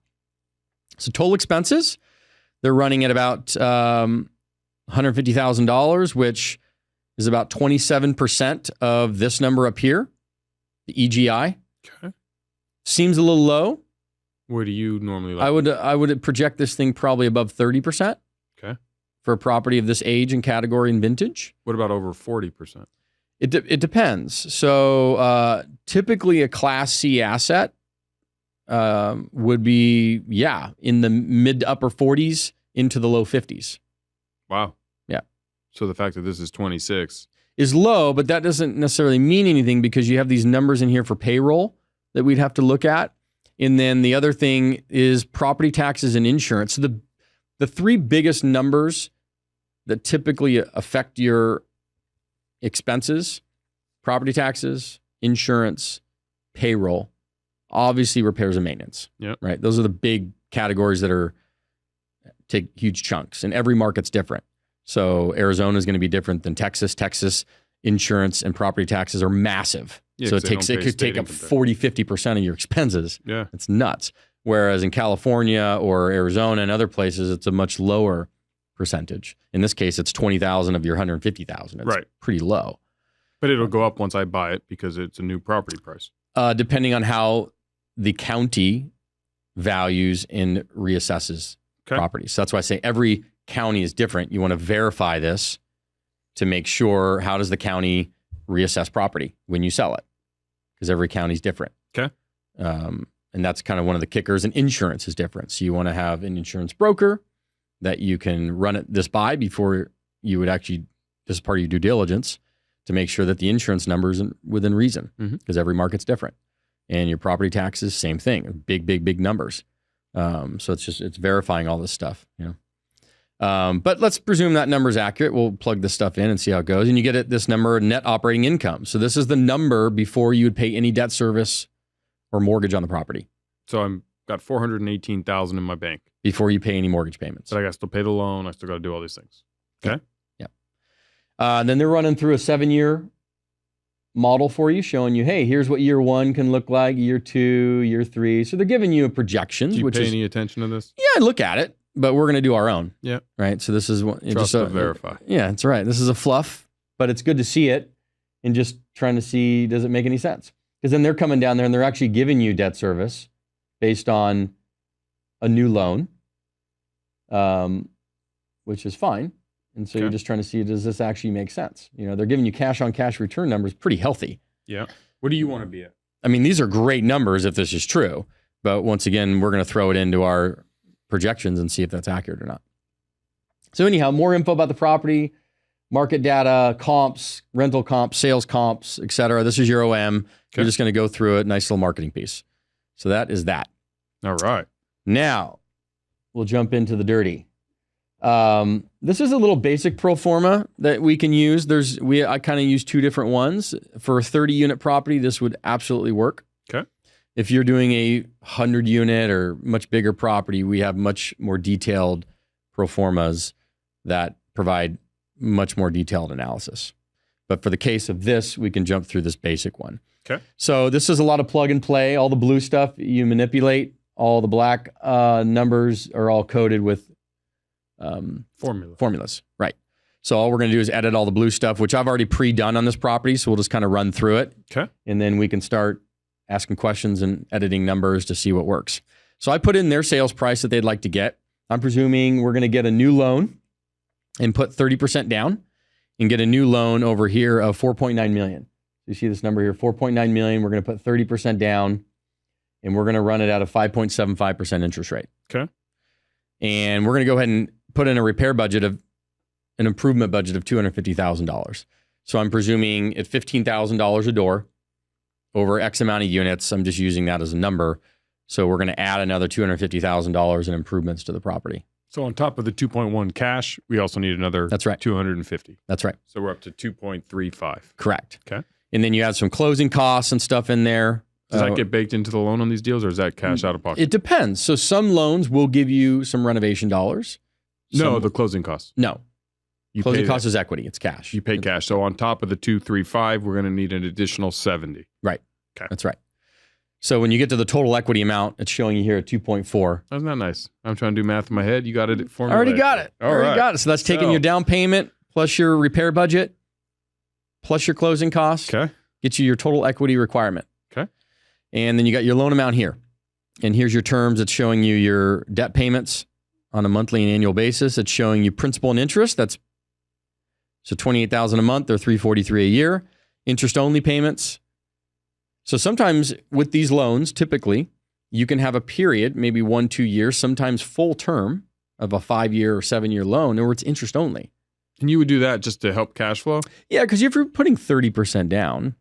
So total expenses, they're running at about $150,000, which is about 27% of this number up here, the EGI. Okay. Seems a little low. Where do you normally like? I would project this thing probably above 30%. Okay. For a property of this age and category and vintage. What about over 40%? It depends. So typically a Class C asset would be, in the mid to upper 40s into the low 50s. Wow. Yeah. So the fact that this is 26 is low, but that doesn't necessarily mean anything because you have these numbers in here for payroll that we'd have to look at. And then the other thing is property taxes and insurance. So the three biggest numbers that typically affect your expenses, property taxes, insurance, payroll, obviously repairs and maintenance. Yep. Right. Those are the big categories that are take huge chunks, and every market's different. So Arizona is going to be different than Texas. Texas insurance and property taxes are massive. Yeah, so 'cause it could take up 40-50% of your expenses. Yeah. It's nuts. Whereas in California or Arizona and other places, it's a much lower percentage. In this case, it's 20,000 of your 150,000. It's Right. pretty low. But it'll go up once I buy it because it's a new property price. Depending on how the county values and reassesses properties. So that's why I say every county is different. You want to verify this to make sure, how does the county reassess property when you sell it? Because every county is different. Okay. And that's kind of one of the kickers. And insurance is different. So you want to have an insurance broker that you can run this by before you would actually, this is part of your due diligence, to make sure that the insurance number is within reason, because every market's different. And your property taxes, same thing, big numbers. So it's verifying all this stuff, but let's presume that number is accurate. We'll plug this stuff in and see how it goes. And you get this number, net operating income. So this is the number before you would pay any debt service or mortgage on the property. So I'm got $418,000 in my bank before you pay any mortgage payments. But I got to still pay the loan. I still got to do all these things. Okay. Yeah. Then they're running through a 7-year model for you, showing you, hey, here's what year 1 can look like, year 2, year 3. So they're giving you a projections. Do you pay any attention to this? Yeah, I look at it, but we're going to do our own. Yeah. Right. So this is what Trust to verify. Yeah, that's right. This is a fluff, but it's good to see it and just trying to see, does it make any sense? Because then they're coming down there and they're actually giving you debt service based on a new loan, which is fine. And so you're just trying to see, does this actually make sense? They're giving you cash on cash return numbers pretty healthy. Yeah. What do you want to be at? I mean, these are great numbers if this is true. But once again, we're going to throw it into our projections and see if that's accurate or not. So anyhow, more info about the property, market data, comps, rental comps, sales comps, et cetera. This is your OM. You're just going to go through it. Nice little marketing piece. So that is that. All right. Now, we'll jump into the dirty. This is a little basic pro forma that we can use. I kind of use 2 different ones. For a 30-unit property, this would absolutely work. Okay. If you're doing a 100-unit or much bigger property, we have much more detailed pro formas that provide much more detailed analysis. But for the case of this, we can jump through this basic one. Okay. So this is a lot of plug and play. All the blue stuff you manipulate. All the black numbers are all coded with formulas. Right. So all we're going to do is edit all the blue stuff, which I've already pre-done on this property. So we'll just kind of run through it. Okay. And then we can start asking questions and editing numbers to see what works. So I put in their sales price that they'd like to get. I'm presuming we're going to get a new loan and put 30% down and get a new loan over here of $4.9 million. You see this number here, $4.9 million. We're going to put 30% down and we're going to run it at a 5.75% interest rate. Okay. And we're going to go ahead and put in an improvement budget of $250,000. So I'm presuming at $15,000 a door over X amount of units. I'm just using that as a number. So we're going to add another $250,000 in improvements to the property. So on top of the 2.1 cash, we also need another That's right. 250. That's right. So we're up to 2.35. Correct. Okay. And then you add some closing costs and stuff in there. Does that get baked into the loan on these deals, or is that cash out of pocket? It depends. So some loans will give you some renovation dollars. No, the closing costs. No. Closing cost is equity. It's cash. You pay cash. So on top of the 235, we're going to need an additional 70. Right. Okay. That's right. So when you get to the total equity amount, it's showing you here at 2.4. That's not nice. I'm trying to do math in my head. You got it for me. I already got it. All right. Got it. So that's taking your down payment plus your repair budget plus your closing costs. Okay. Gets you your total equity requirement. Okay. And then you got your loan amount here. And here's your terms. It's showing you your debt payments on a monthly and annual basis. It's showing you principal and interest. So $28,000 a month or $343 a year. Interest only payments. So sometimes with these loans, typically you can have a period, maybe 1-2 years, sometimes full term of a 5-year or 7-year loan, where it's interest only. And you would do that just to help cash flow? Yeah, because if you're putting 30% down,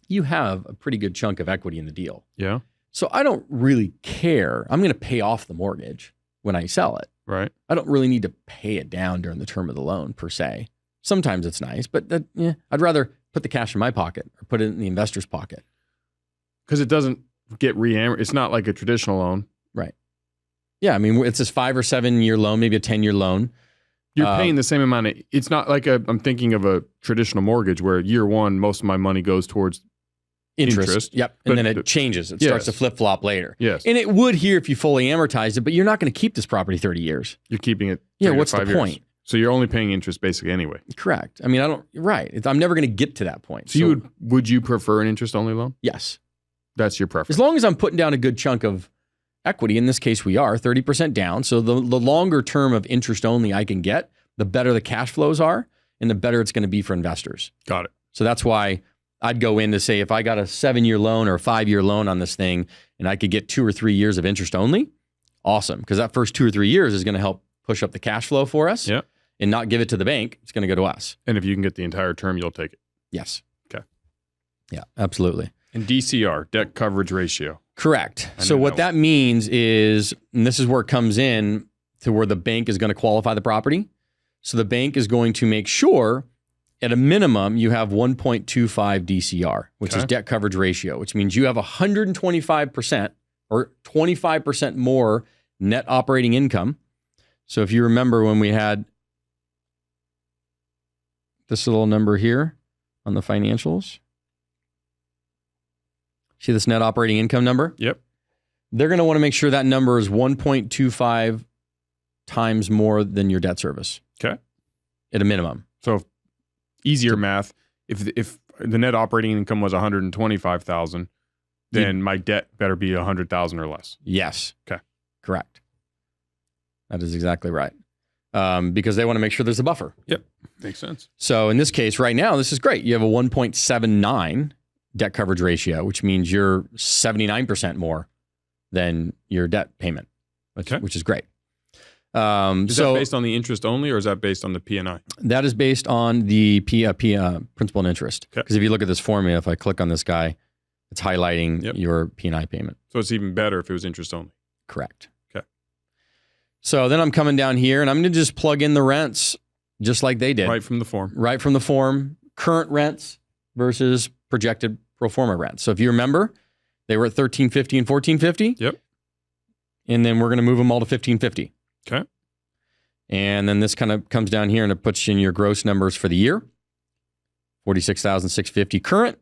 you have a pretty good chunk of equity in the deal. Yeah. So I don't really care. I'm going to pay off the mortgage when I sell it. Right. I don't really need to pay it down during the term of the loan per se. Sometimes it's nice, but I'd rather put the cash in my pocket or put it in the investor's pocket. Because it doesn't get re-amortized. It's not like a traditional loan. Right. Yeah, I mean, it's this 5 or 7 year loan, maybe a 10-year loan. You're paying the same amount. It's not like I'm thinking of a traditional mortgage where year one, most of my money goes towards interest. Yep. And then it changes. It starts to flip-flop later. Yes. And it would here if you fully amortized it, but you're not going to keep this property 30 years. You're keeping it 3 Yeah, to what's 5 the years. point? So you're only paying interest basically anyway. Correct. I mean, I'm never going to get to that point. So would you prefer an interest-only loan? Yes. That's your preference. As long as I'm putting down a good chunk of equity, in this case we are, 30% down. So the longer term of interest-only I can get, the better the cash flows are and the better it's going to be for investors. Got it. So that's why I'd go in to say if I got a 7-year loan or a 5-year loan on this thing and I could get 2 or 3 years of interest only, awesome. Because that first 2 or 3 years is going to help push up the cash flow for us and not give it to the bank. It's going to go to us. And if you can get the entire term, you'll take it. Yes. Okay. Yeah, absolutely. And DCR, debt coverage ratio. Correct. So what that means is, and this is where it comes in to where the bank is going to qualify the property. So the bank is going to make sure at a minimum you have 1.25 DCR, which is debt coverage ratio, which means you have 125% or 25% more net operating income. So if you remember when we had this little number here on the financials, see this net operating income number? Yep. They're going to want to make sure that number is 1.25 times more than your debt service. Okay. At a minimum. So easier math, if the net operating income was 125,000, then my debt better be 100,000 or less. Yes. Okay. Correct. That is exactly right. Because they want to make sure there's a buffer. Yep. Makes sense. So in this case right now, this is great. You have a 1.79 debt coverage ratio, which means you're 79% more than your debt payment, which is great. Is that based on the interest only, or is that based on the P&I? That is based on the principal and interest. Because if you look at this formula, if I click on this guy, it's highlighting your P&I payment. So it's even better if it was interest only. Correct. Okay. So then I'm coming down here and I'm going to just plug in the rents just like they did. Right from the form. Right from the form. Current rents versus projected pro forma rents. So if you remember, they were at $1,350 and $1,450. Yep. And then we're going to move them all to $1,550. Okay. And then this kind of comes down here and it puts you in your gross numbers for the year. $46,650 current,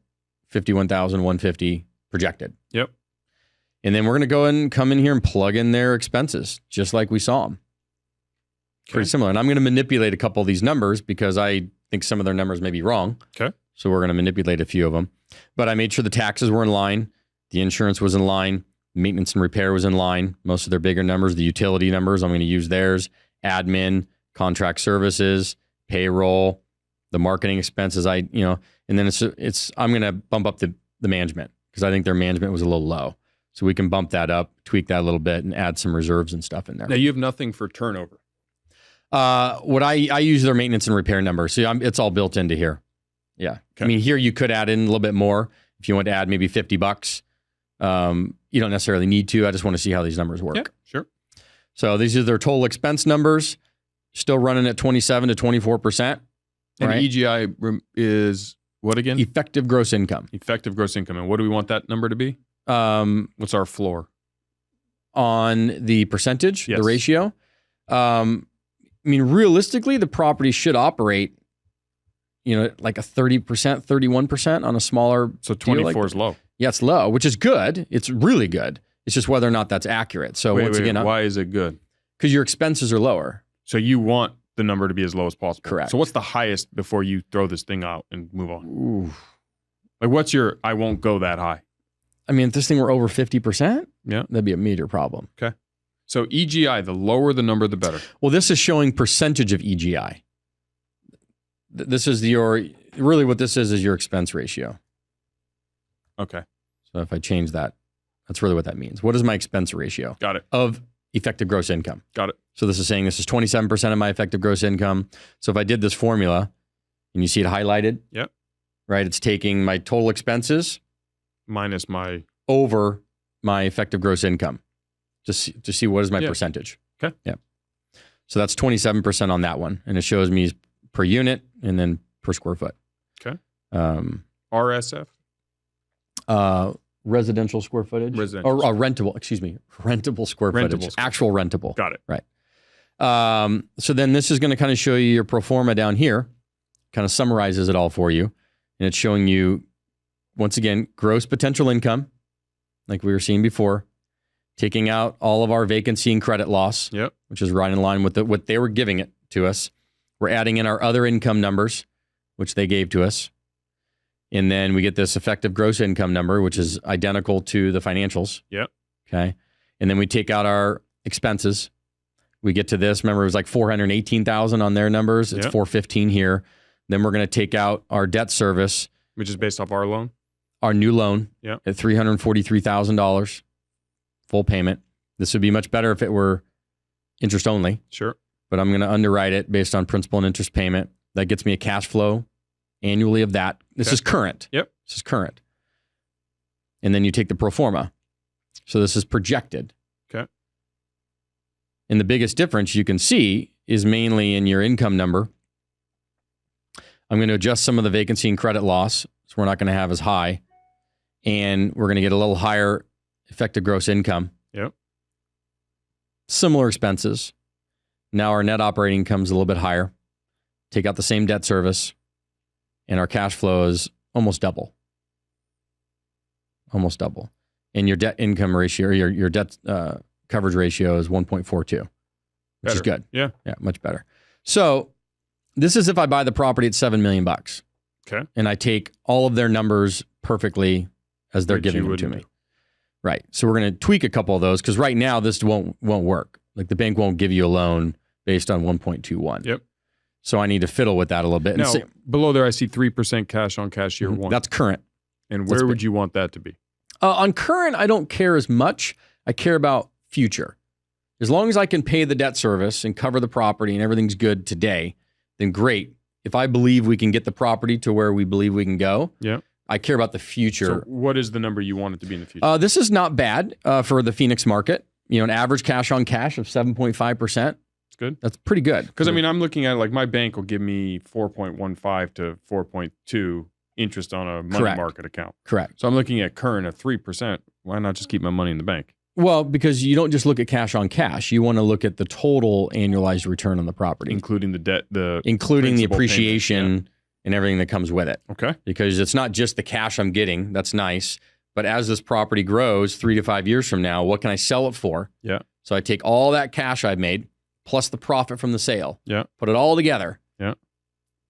$51,150 projected. Yep. And then we're going to go and come in here and plug in their expenses, just like we saw them. Okay. Pretty similar. And I'm going to manipulate a couple of these numbers because I think some of their numbers may be wrong. Okay. So we're going to manipulate a few of them. But I made sure the taxes were in line. The insurance was in line. Maintenance and repair was in line. Most of their bigger numbers, the utility numbers, I'm going to use theirs. Admin, contract services, payroll, the marketing expenses. And then I'm going to bump up the management because I think their management was a little low. So we can bump that up, tweak that a little bit, and add some reserves and stuff in there. Now you have nothing for turnover. What I use their maintenance and repair number. So it's all built into here. Yeah. Okay. I mean, here you could add in a little bit more if you want to add maybe $50. You don't necessarily need to. I just want to see how these numbers work. Yeah, sure. So these are their total expense numbers, still running at 27 to 24%. And right? EGI is what again? Effective gross income. Effective gross income. And what do we want that number to be? What's our floor? On the percentage, the ratio. I mean, realistically, the property should operate, like a 30%, 31% on a smaller. So 24 is low. Yeah, it's low, which is good. It's really good. It's just whether or not that's accurate. So once again, why is it good? Because your expenses are lower. So you want the number to be as low as possible. Correct. So what's the highest before you throw this thing out and move on? Ooh. Like what's your, I won't go that high? I mean, if this thing were over 50%, yeah, that'd be a major problem. Okay. So EGI, the lower the number, the better. Well, this is showing percentage of EGI. This is really what this is your expense ratio. Okay. So if I change that, that's really what that means. What is my expense ratio? Got it. Of effective gross income. Got it. So this is saying this is 27% of my effective gross income. So if I did this formula and you see it highlighted, yep, right? It's taking my total expenses minus my over my effective gross income. Just to see what is my percentage. Okay. Yeah. So that's 27% on that one. And it shows me per unit and then per square foot. Okay. RSF? residential square footage? Residential. Or rentable, excuse me, rentable square footage. Actual rentable. Got it. Right. So then this is going to kind of show you your pro forma down here, kind of summarizes it all for you. And it's showing you, once again, gross potential income, like we were seeing before, taking out all of our vacancy and credit loss, which is right in line with what they were giving it to us. We're adding in our other income numbers, which they gave to us. And then we get this effective gross income number, which is identical to the financials. Okay. And then we take out our expenses. We get to this. Remember, it was like $418,000 on their numbers. It's $415 here. Then we're going to take out our debt service, which is based off our loan. Our new loan at $343,000 full payment. This would be much better if it were interest only. Sure. But I'm going to underwrite it based on principal and interest payment. That gets me a cash flow annually of that. This is current. This is current. And then you take the pro forma. So this is projected. Okay. And the biggest difference you can see is mainly in your income number. I'm going to adjust some of the vacancy and credit loss, so we're not going to have as high. And we're going to get a little higher effective gross income. Similar expenses. Now our net operating income is a little bit higher. Take out the same debt service, and our cash flow is almost double. Almost double. And your debt income ratio, or your debt coverage ratio is 1.42, which is good. Yeah, much better. So this is if I buy the property at $7 million. Okay. And I take all of their numbers perfectly as they're giving them to me. Right. So we're going to tweak a couple of those because right now this won't work. Like the bank won't give you a loan based on 1.21. So I need to fiddle with that a little bit. Now, below there I see 3% cash on cash year one. That's current. And where would you want that to be? On current, I don't care as much. I care about future. As long as I can pay the debt service and cover the property and everything's good today, then great. If I believe we can get the property to where we believe we can go, I care about the future. So what is the number you want it to be in the future? This is not bad for the Phoenix market. You know, an average cash on cash of 7.5%. It's good. That's pretty good. Because I mean, I'm looking at like my bank will give me 4.15 to 4.2 interest on a money market account. Correct. So I'm looking at current at 3%. Why not just keep my money in the bank? Well, because you don't just look at cash on cash. You want to look at the total annualized return on the property, including the debt, including the appreciation and everything that comes with it. Okay. Because it's not just the cash I'm getting. That's nice. But as this property grows 3 to 5 years from now, what can I sell it for? So I take all that cash I've made plus the profit from the sale. Put it all together.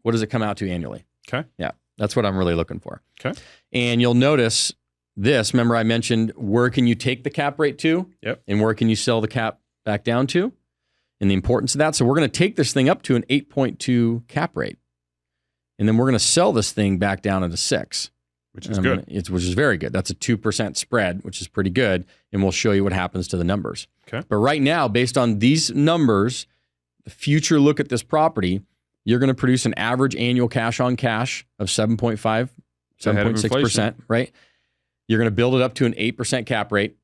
What does it come out to annually? Okay. That's what I'm really looking for. Okay. And you'll notice this. Remember I mentioned where can you take the cap rate to? And where can you sell the cap back down to? And the importance of that. So we're going to take this thing up to an 8.2 cap rate. And then we're going to sell this thing back down at a 6. Which is good. Which is very good. That's a 2% spread, which is pretty good. And we'll show you what happens to the numbers. Okay. But right now, based on these numbers, the future look at this property, you're going to produce an average annual cash on cash of 7.5, 7.6%, right? You're going to build it up to an 8% cap rate.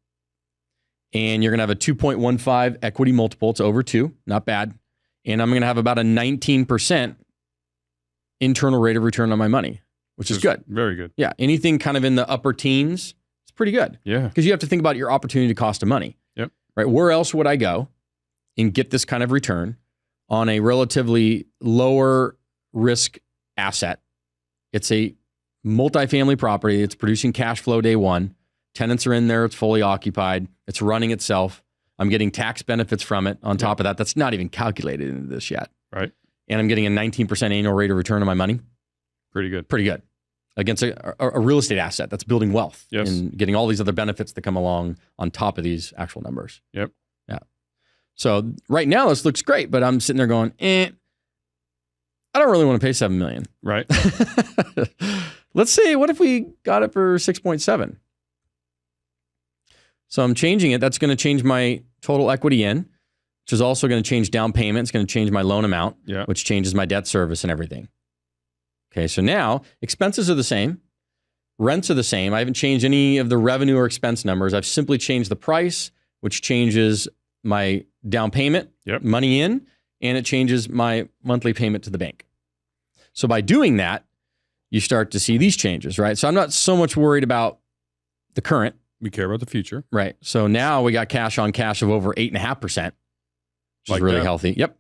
And you're going to have a 2.15 equity multiple. It's over 2. Not bad. And I'm going to have about a 19% internal rate of return on my money, which is good. Very good. Yeah. Anything kind of in the upper teens, it's pretty good. Yeah. Because you have to think about your opportunity cost of money. Right. Where else would I go and get this kind of return on a relatively lower risk asset? It's a multifamily property. It's producing cash flow day one. Tenants are in there. It's fully occupied. It's running itself. I'm getting tax benefits from it on top of that. That's not even calculated into this yet. Right. And I'm getting a 19% annual rate of return on my money. Pretty good. Pretty good. Against a real estate asset that's building wealth and getting all these other benefits that come along on top of these actual numbers. Yeah. So right now this looks great, but I'm sitting there going, I don't really want to pay $7 million. Right. Let's say, what if we got it for 6.7? So I'm changing it. That's going to change my total equity in, which is also going to change down payment. It's going to change my loan amount, which changes my debt service and everything. Okay, so now expenses are the same. Rents are the same. I haven't changed any of the revenue or expense numbers. I've simply changed the price, which changes my down payment, money in, and it changes my monthly payment to the bank. So by doing that, you start to see these changes, right? So I'm not so much worried about the current. We care about the future. Right. So now we got cash on cash of over 8.5%, which is really healthy. Yep.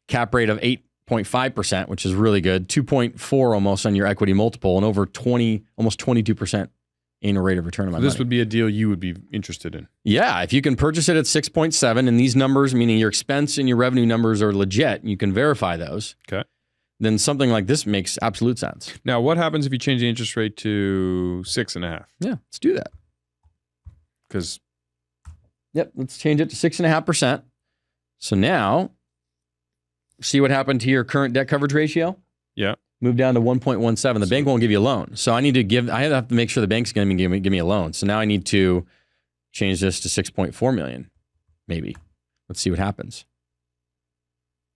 Cap rate of 8.5%, which is really good. 2.4 almost on your equity multiple, and over 20, almost 22% annual rate of return on my money. This would be a deal you would be interested in. Yeah. If you can purchase it at 6.7 and these numbers, meaning your expense and your revenue numbers are legit, and you can verify those. Okay. Then something like this makes absolute sense. Now, what happens if you change the interest rate to 6.5? Yeah, let's do that. Because let's change it to 6.5%. So now, see what happened to your current debt coverage ratio? Yeah. Move down to 1.17. The bank won't give you a loan. So I have to make sure the bank's going to give me a loan. So now I need to change this to 6.4 million, maybe. Let's see what happens.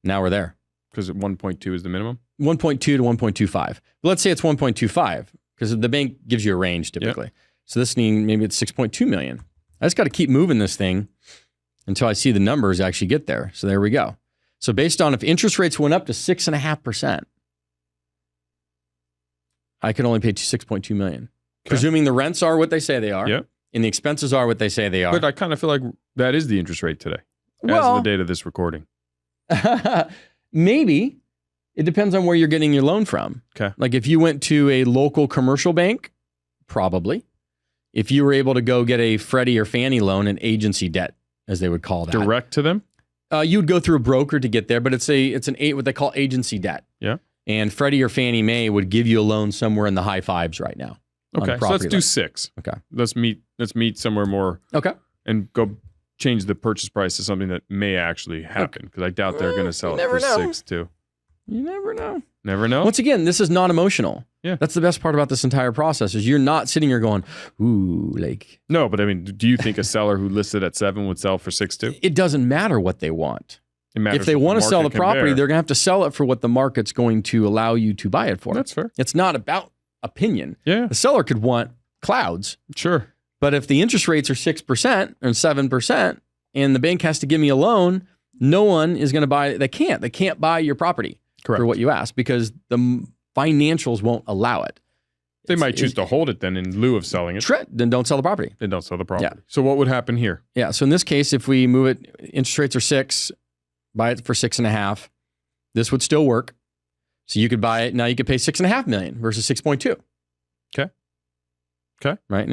Now we're there. Because 1.2 is the minimum? 1.2 to 1.25. But let's say it's 1.25 because the bank gives you a range typically. Yep. So this thing, maybe it's 6.2 million. I just got to keep moving this thing until I see the numbers actually get there. So there we go. So based on if interest rates went up to 6.5%, I could only pay 6.2 million. Okay. Presuming the rents are what they say they are. Yep. And the expenses are what they say they are. But I kind of feel like that is the interest rate today. As of the date of this recording. Maybe. It depends on where you're getting your loan from. Okay. Like if you went to a local commercial bank, probably. If you were able to go get a Freddie or Fannie loan, an agency debt, as they would call that. Direct to them? You would go through a broker to get there, but it's what they call agency debt. Yeah. And Freddie or Fannie Mae would give you a loan somewhere in the high fives right now. Okay, so let's do 6. Okay. Let's meet somewhere more. Okay. And go change the purchase price to something that may actually happen, because I doubt they're going to sell it for 6 too. You never know. Never know. Once again, this is non-emotional. Yeah. That's the best part about this entire process is you're not sitting here going, ooh, like. No, but I mean, do you think a seller who listed at 7 would sell for 6 too? It doesn't matter what they want. It matters if they want to sell the property, bear. they're going to have to sell it for what the market's going to allow you to buy it for. That's fair. It's not about opinion. Yeah. The seller could want clouds. Sure. But if the interest rates are 6% or 7% and the bank has to give me a loan, no one is going to buy it. They can't buy your property. Correct. For what you ask because the financials won't allow it. They might choose to hold it then in lieu of selling it. Then don't sell the property. Then don't sell the property. Yeah. So what would happen here? Yeah. So in this case, if we move it, interest rates are 6, buy it for 6.5. This would still work. So you could buy it. Now you could pay 6.5 million versus 6.2. Okay. Right.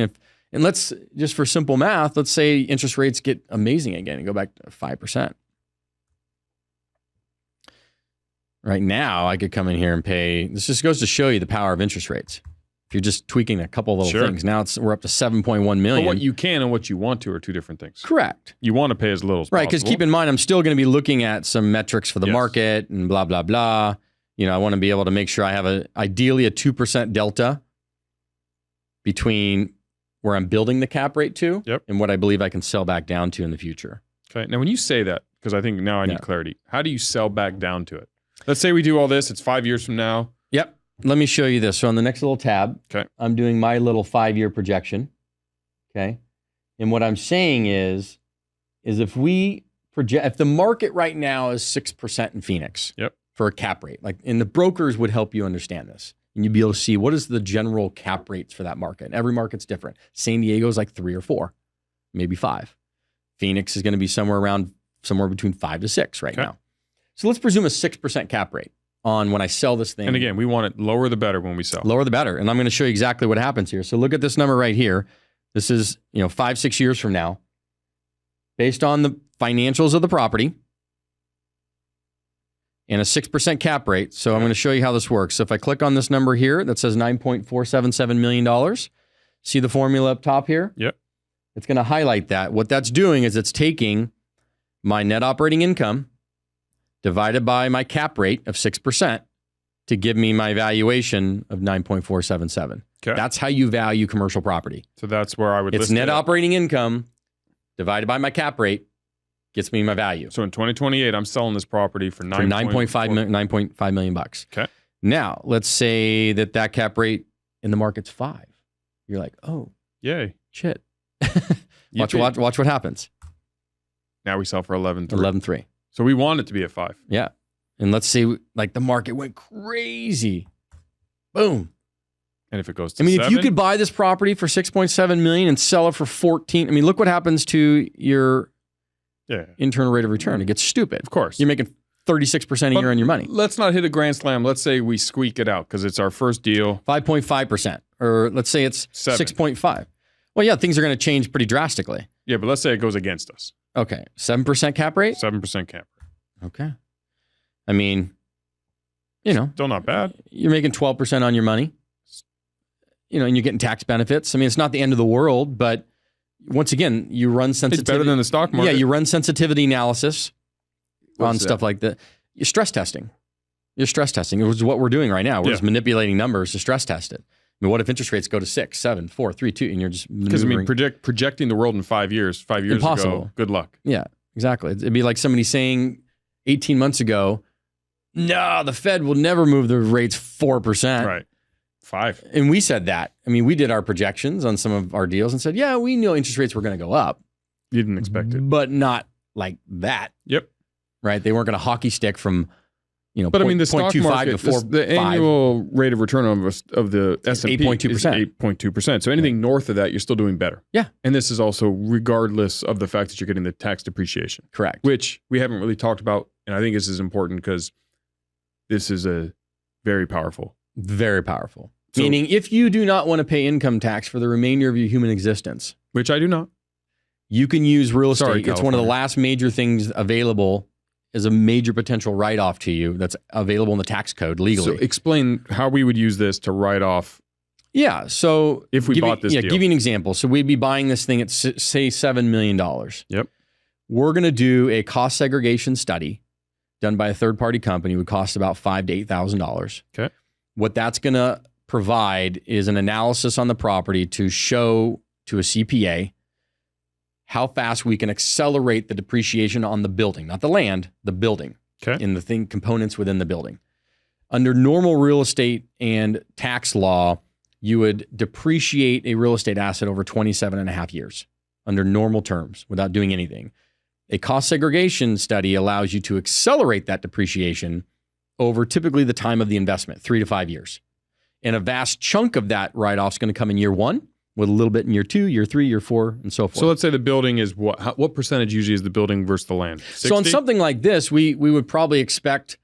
And let's just for simple math, let's say interest rates get amazing again and go back to 5%. Right now, I could come in here and pay. This just goes to show you the power of interest rates. If you're just tweaking a couple little things, now we're up to 7.1 million. But what you can and what you want to are two different things. Correct. You want to pay as little as possible. Right, because keep in mind, I'm still going to be looking at some metrics for the market and blah, blah, blah. You know, I want to be able to make sure I have ideally a 2% delta between where I'm building the cap rate to and what I believe I can sell back down to in the future. Okay. Now, when you say that, because I think now I need clarity, how do you sell back down to it? Let's say we do all this. It's 5 years from now. Yep. Let me show you this. So on the next little tab, I'm doing my little 5-year projection. Okay. And what I'm saying is if we project, if the market right now is 6% in Phoenix for a cap rate, and the brokers would help you understand this. And you'd be able to see what is the general cap rates for that market. And every market's different. San Diego's like 3 or 4, maybe 5. Phoenix is going to be somewhere between 5 to 6 right now. So let's presume a 6% cap rate on when I sell this thing. And again, we want it lower the better when we sell. Lower the better. And I'm going to show you exactly what happens here. So look at this number right here. This is 5-6 years from now, based on the financials of the property and a 6% cap rate. So I'm going to show you how this works. So if I click on this number here that says $9.477 million, see the formula up top here? Yep. It's going to highlight that. What that's doing is it's taking my net operating income divided by my cap rate of 6% to give me my valuation of 9.477. Okay. That's how you value commercial property. So that's where I would It's net operating income divided by my cap rate gets me my value. So in 2028, I'm selling this property for $9.5 million bucks. Okay. Now, let's say that cap rate in the market's 5. You're like, oh, yay. Shit. Watch what happens. Now we sell for 11.3. 11.3. So we want it to be at 5. Yeah. And let's say the market went crazy. Boom. And if it goes to I mean, 7, if you could buy this property for $6.7 million and sell it for 14, I mean, look what happens to your internal rate of return. It gets stupid. Of course. You're making 36% a year on your money. Let's not hit a grand slam. Let's say we squeak it out because it's our first deal. 5.5%, or let's say it's 6.5. Well, yeah, things are going to change pretty drastically. Yeah, but let's say it goes against us. Okay, 7% cap rate? 7% cap rate. Okay. I mean, you know. Still not bad. You're making 12% on your money. You know, and you're getting tax benefits. I mean, it's not the end of the world, but once again, you run sensitivity. It's better than the stock market. Yeah, you run sensitivity analysis on What's stuff like that. You're stress testing. You're stress testing. It was what we're doing right now. We're just manipulating numbers to stress test it. I mean, what if interest rates go to 6, 7, 4, 3, 2, and you're just because projecting the world in 5 years. 5 years Impossible. ago, good luck. Yeah, exactly. It'd be like somebody saying 18 months ago, "No, the Fed will never move the rates 4%." Right. 5. And we said that. I mean, we did our projections on some of our deals and said, "Yeah, we know interest rates were going to go up." You didn't expect it, but not like that. Yep. Right. They weren't going to hockey stick from, you know, but I mean, the stock market, to 4, the annual rate of return of the S&P 8.2%. is 8.2%. So anything north of that, you're still doing better. Yeah. And this is also regardless of the fact that you're getting the tax depreciation. Correct. Which we haven't really talked about. And I think this is important because this is a very powerful. Very powerful. So, meaning if you do not want to pay income tax for the remainder of your human existence. Which I do not. You can use real estate. Sorry, it's one of the last major things available as a major potential write-off to you that's available in the tax code legally. So explain how we would use this to write off. Yeah. So if we bought this deal. Give you an example. So we'd be buying this thing at, say, $7 million. Yep. We're going to do a cost segregation study done by a third-party company. It would cost about $5,000 to $8,000. Okay. What that's going to provide is an analysis on the property to show to a CPA how fast we can accelerate the depreciation on the building, not the land, the building, in the components within the building. Under normal real estate and tax law, you would depreciate a real estate asset over 27 and a half years under normal terms without doing anything. A cost segregation study allows you to accelerate that depreciation over typically the time of the investment, 3 to 5 years. And a vast chunk of that write-off is going to come in year 1, with a little bit in year 2, year 3, year 4, and so forth. So let's say the building is what percentage usually is the building versus the land? 60? So on something like this, we would probably expect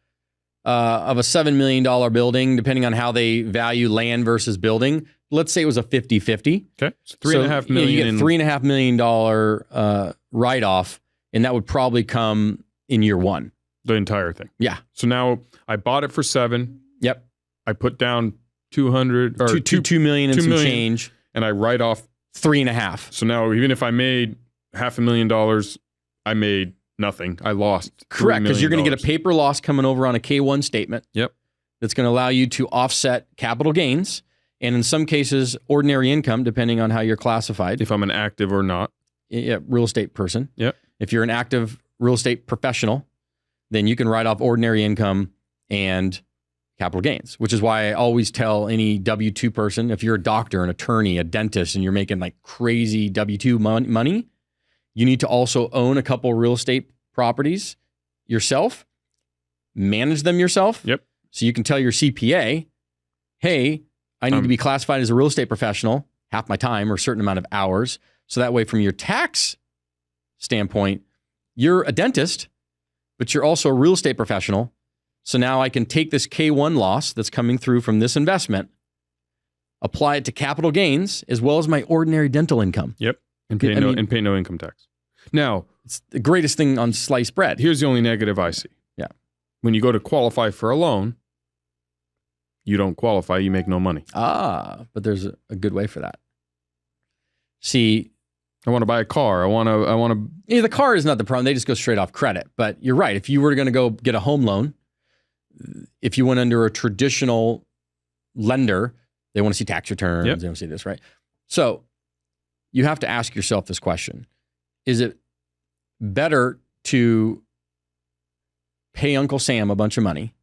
of a $7 million building, depending on how they value land versus building, let's say it was a 50-50. Okay. So $3.5 million. You get $3.5 million write-off, and that would probably come in year 1. The entire thing. Yeah. So now I bought it for 7. Yep. I put down 200 or $2 million and some change. And I write off 3.5. So now even if I made $500,000, I made nothing. I lost. Correct, because you're going to get a paper loss coming over on a K-1 statement. Yep. That's going to allow you to offset capital gains, and in some cases, ordinary income, depending on how you're classified. If I'm an active or not. Yeah, real estate person. Yep. If you're an active real estate professional, then you can write off ordinary income and capital gains, which is why I always tell any W-2 person, if you're a doctor, an attorney, a dentist, and you're making like crazy W-2 money, you need to also own a couple real estate properties yourself, manage them yourself. Yep. So you can tell your CPA, hey, I need to be classified as a real estate professional, half my time or a certain amount of hours. So that way from your tax standpoint, you're a dentist, but you're also a real estate professional. So now I can take this K-1 loss that's coming through from this investment, apply it to capital gains, as well as my ordinary dental income. Yep. And pay no income tax. Now, it's the greatest thing on sliced bread. Here's the only negative I see. Yeah. When you go to qualify for a loan, you don't qualify, you make no money. But there's a good way for that. See, I want to buy a car. I want to. Yeah, the car is not the problem. They just go straight off credit. But you're right. If you were going to go get a home loan, if you went under a traditional lender, they want to see tax returns. Yep. They want to see this, right? So you have to ask yourself this question. Is it better to pay Uncle Sam a bunch of money,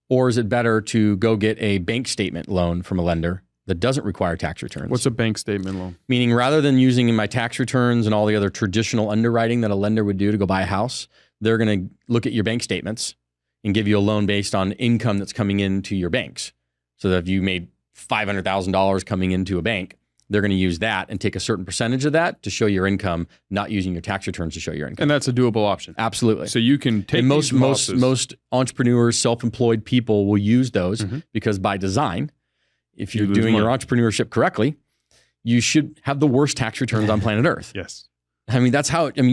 or is it better to go get a bank statement loan from a lender that doesn't require tax returns? What's a bank statement loan? Meaning rather than using my tax returns and all the other traditional underwriting that a lender would do to go buy a house, they're going to look at your bank statements and give you a loan based on income that's coming into your banks. So that if you made $500,000 coming into a bank, they're going to use that and take a certain percentage of that to show your income, not using your tax returns to show your income. And that's a doable option. Absolutely. So you can take and these losses. most entrepreneurs, self-employed people will use those because by design, if you're doing your entrepreneurship correctly, you should have the worst tax returns on planet Earth. Yes. I mean,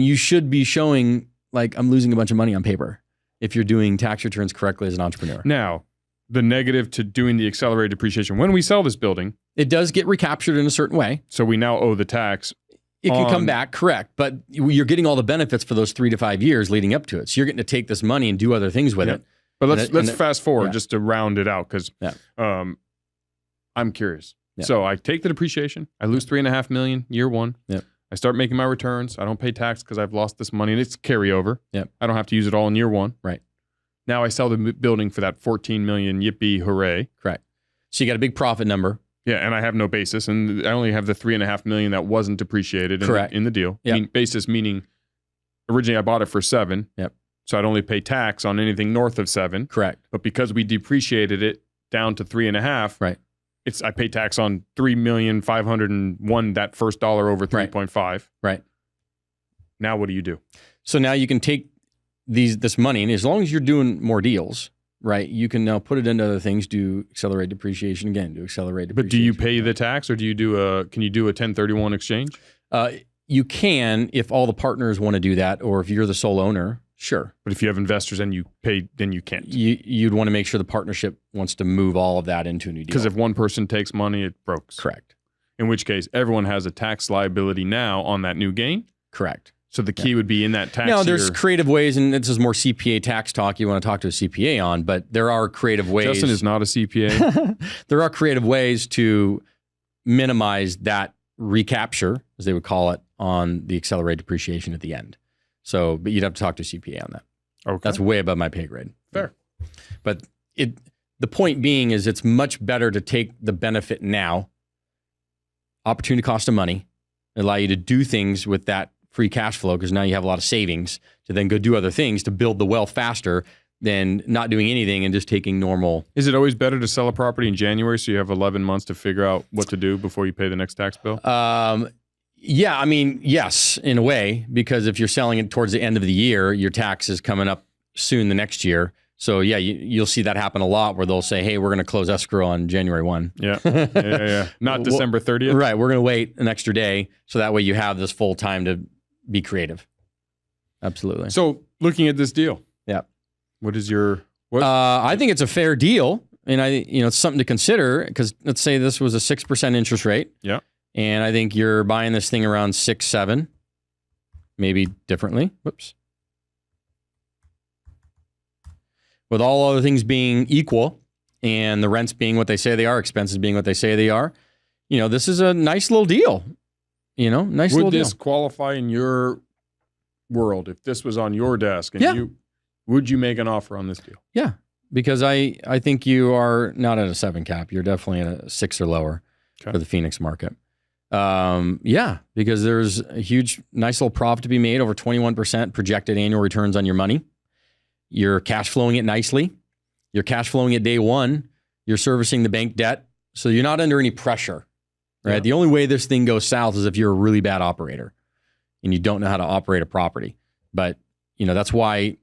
you should be showing like I'm losing a bunch of money on paper if you're doing tax returns correctly as an entrepreneur. Now, the negative to doing the accelerated depreciation, when we sell this building, it does get recaptured in a certain way. So we now owe the tax. It can come back, correct. But you're getting all the benefits for those 3 to 5 years leading up to it. So you're getting to take this money and do other things with it. But let's fast forward just to round it out because I'm curious. Yeah. So I take the depreciation. I lose $3.5 million year one. Yeah. I start making my returns. I don't pay tax because I've lost this money and it's carryover. Yeah. I don't have to use it all in year one. Right. Now I sell the building for that $14 million. Yippee, hooray! Correct. So you got a big profit number. Yeah, and I have no basis, and I only have the $3.5 million that wasn't depreciated in the deal. Yep. I mean, basis meaning originally I bought it for $7 million. Yep. So I'd only pay tax on anything north of $7 million. Correct. But because we depreciated it down to $3.5 million, right? I pay tax on $3,501,000 that first dollar over 3.5. Right. Now what do you do? So now you can take this money, and as long as you're doing more deals, right, you can now put it into other things, do accelerated depreciation again, do accelerated depreciation. But do you pay the tax or can you do a 1031 exchange? You can if all the partners want to do that, or if you're the sole owner, sure. But if you have investors and you pay, then you can't. You'd want to make sure the partnership wants to move all of that into a new deal. Because if one person takes money, it breaks. Correct. In which case, everyone has a tax liability now on that new gain. Correct. So the key would be in that tax Now, year. there's creative ways, and this is more CPA tax talk you want to talk to a CPA on, but there are creative ways. Justin is not a CPA. There are creative ways to minimize that recapture, as they would call it, on the accelerated depreciation at the end. So, but you'd have to talk to a CPA on that. Okay. That's way above my pay grade. Fair. But the point being is it's much better to take the benefit now, opportunity cost of money, allow you to do things with that free cash flow because now you have a lot of savings to then go do other things to build the wealth faster than not doing anything and just taking normal. Is it always better to sell a property in January so you have 11 months to figure out what to do before you pay the next tax bill? Yeah, I mean, yes, in a way, because if you're selling it towards the end of the year, your tax is coming up soon the next year. So yeah, you'll see that happen a lot where they'll say, hey, we're going to close escrow on January 1. Yeah. Not December 30th. Right. We're going to wait an extra day. So that way you have this full time to be creative. Absolutely. So looking at this deal. Yeah. What is your... I think it's a fair deal. And it's something to consider because let's say this was a 6% interest rate. Yeah. And I think you're buying this thing around 6, 7, maybe differently. Whoops. With all other things being equal and the rents being what they say they are, expenses being what they say they are, this is a nice little deal. Would this qualify in your world if this was on your desk and would you make an offer on this deal? Yeah, because I think you are not at a 7 cap. You're definitely at a 6 or lower for the Phoenix market. Because there's a nice little profit to be made, over 21% projected annual returns on your money. You're cash flowing it nicely. You're cash flowing it day one. You're servicing the bank debt. So you're not under any pressure, right? Yeah. The only way this thing goes south is if you're a really bad operator and you don't know how to operate a property. But, that's why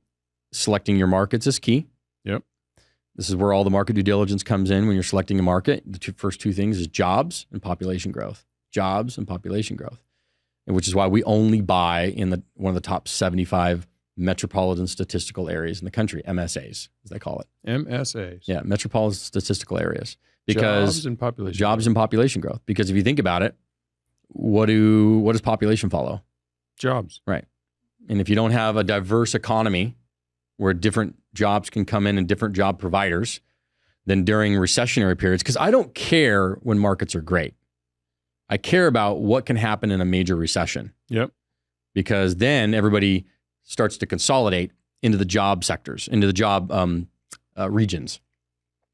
selecting your markets is key. Yep. This is where all the market due diligence comes in when you're selecting a market. The first two things is jobs and population growth. Jobs and population growth. And which is why we only buy in one of the top 75 metropolitan statistical areas in the country, MSAs, as they call it. MSAs. Yeah, metropolitan statistical areas. Because jobs and population growth. And population growth. Because if you think about it, what does population follow? Jobs. Right. And if you don't have a diverse economy where different jobs can come in and different job providers, then during recessionary periods, because I don't care when markets are great. I care about what can happen in a major recession. Yep. Because then everybody starts to consolidate into the job sectors, into the job regions.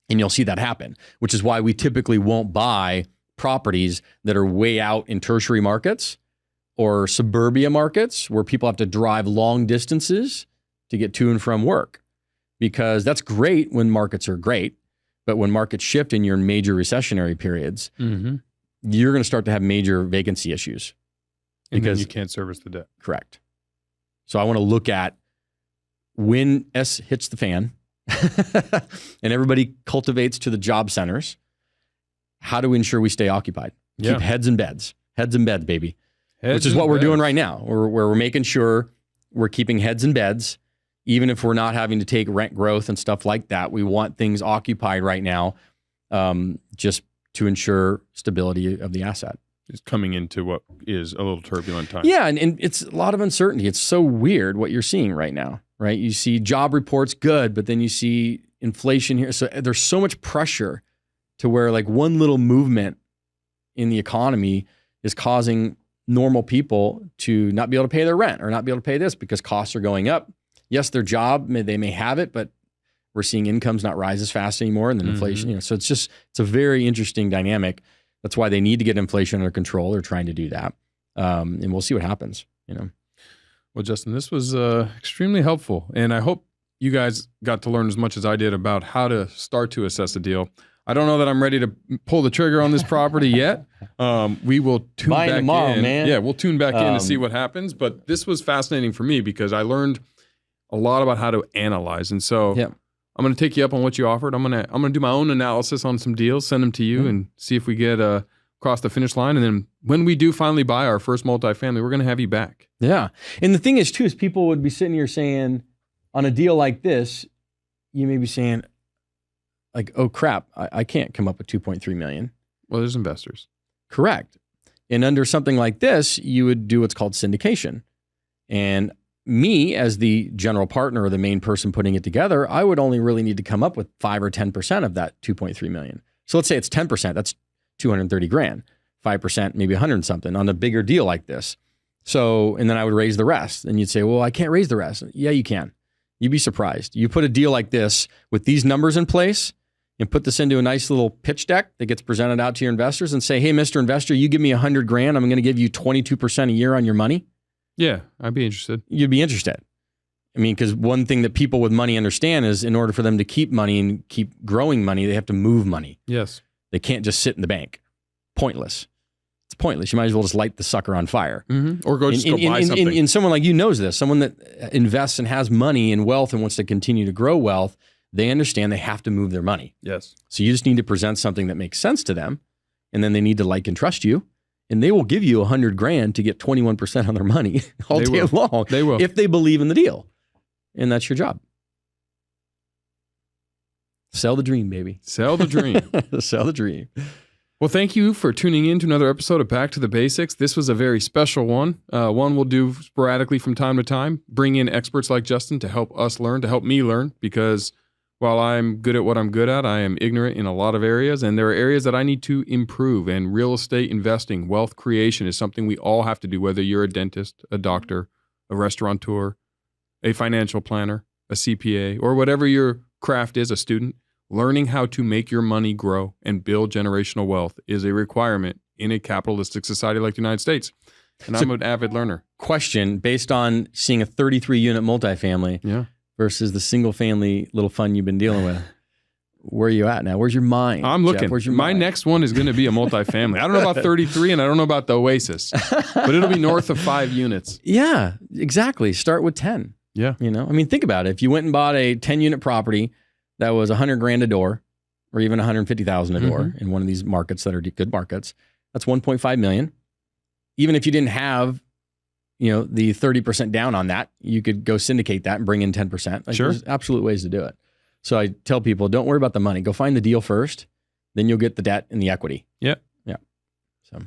And you'll see that happen, which is why we typically won't buy properties that are way out in tertiary markets or suburbia markets where people have to drive long distances to get to and from work. Because that's great when markets are great. But when markets shift and you're in major recessionary periods, Mm-hmm. you're going to start to have major vacancy issues. And then Because- you can't service the debt. Correct. So I want to look at when S hits the fan and everybody cultivates to the job centers, how do we ensure we stay occupied? Yeah. Keep heads in beds, baby. Heads Which is in what we're doing beds. right now. We're making sure we're keeping heads in beds, even if we're not having to take rent growth and stuff like that. We want things occupied right now, just to ensure stability of the asset. It's coming into what is a little turbulent time. Yeah, and it's a lot of uncertainty. It's so weird what you're seeing right now, right? You see job reports good, but then you see inflation here. So there's so much pressure to where like one little movement in the economy is causing normal people to not be able to pay their rent or not be able to pay this because costs are going up. Yes, their job, they may have it, but we're seeing incomes not rise as fast anymore, and then inflation. So it's a very interesting dynamic. That's why they need to get inflation under control. They're trying to do that, and we'll see what happens. Well, Justin, this was extremely helpful, and I hope you guys got to learn as much as I did about how to start to assess a deal. I don't know that I'm ready to pull the trigger on this property yet. We will tune Buying back tomorrow, in. man. Yeah, we'll tune back in to see what happens. But this was fascinating for me because I learned a lot about how to analyze, and so Yeah. I'm going to take you up on what you offered. I'm going to do my own analysis on some deals, send them to you, and see if we get across the finish line. And then when we do finally buy our first multifamily, we're going to have you back. Yeah. And the thing is, too, is people would be sitting here saying, on a deal like this, you may be saying, like, oh, crap, I can't come up with $2.3 million. Well, there's investors. Correct. And under something like this, you would do what's called syndication. And me, as the general partner or the main person putting it together, I would only really need to come up with 5 or 10% of that $2.3 million. So let's say it's 10%, that's $230,000. 5%, maybe 100 something on a bigger deal like this. So, and then I would raise the rest. And you'd say, well, I can't raise the rest. Yeah, you can. You'd be surprised. You put a deal like this with these numbers in place and put this into a nice little pitch deck that gets presented out to your investors and say, hey, Mr. Investor, you give me $100,000, I'm going to give you 22% a year on your money. Yeah, I'd be interested. You'd be interested. I mean, because one thing that people with money understand is in order for them to keep money and keep growing money, they have to move money. Yes. They can't just sit in the bank. Pointless. It's pointless. You might as well just light the sucker on fire. Mm-hmm. Or go buy something. And someone like you knows this. Someone that invests and has money and wealth and wants to continue to grow wealth, they understand they have to move their money. Yes. So you just need to present something that makes sense to them, and then they need to like and trust you. And they will give you $100,000 to get 21% on their money all day long. They will. If they believe in the deal. And that's your job. Sell the dream, baby. Sell the dream. Sell the dream. Well, thank you for tuning in to another episode of Back to the Basics. This was a very special one. One we'll do sporadically from time to time. Bring in experts like Justin to help us learn, to help me learn, because while I'm good at what I'm good at, I am ignorant in a lot of areas, and there are areas that I need to improve. And real estate investing, wealth creation is something we all have to do, whether you're a dentist, a doctor, a restaurateur, a financial planner, a CPA, or whatever your craft is, a student. Learning how to make your money grow and build generational wealth is a requirement in a capitalistic society like the United States. And I'm an avid learner. Question, based on seeing a 33-unit multifamily versus the single-family little fund you've been dealing with, where are you at now? Where's your mind? I'm looking. Jeff? Where's your My mind? next one is going to be a multifamily. I don't know about 33 and I don't know about the Oasis, but it'll be north of 5 units. Yeah, exactly. Start with 10. Yeah. You know, I mean, think about it. If you went and bought a 10-unit property that was $100,000 a door, or even $150,000 a door in one of these markets that are good markets, that's $1.5 million. Even if you didn't have, the 30% down on that, you could go syndicate that and bring in 10%. There's absolute ways to do it. So I tell people, don't worry about the money. Go find the deal first, then you'll get the debt and the equity. Yeah. Yeah. So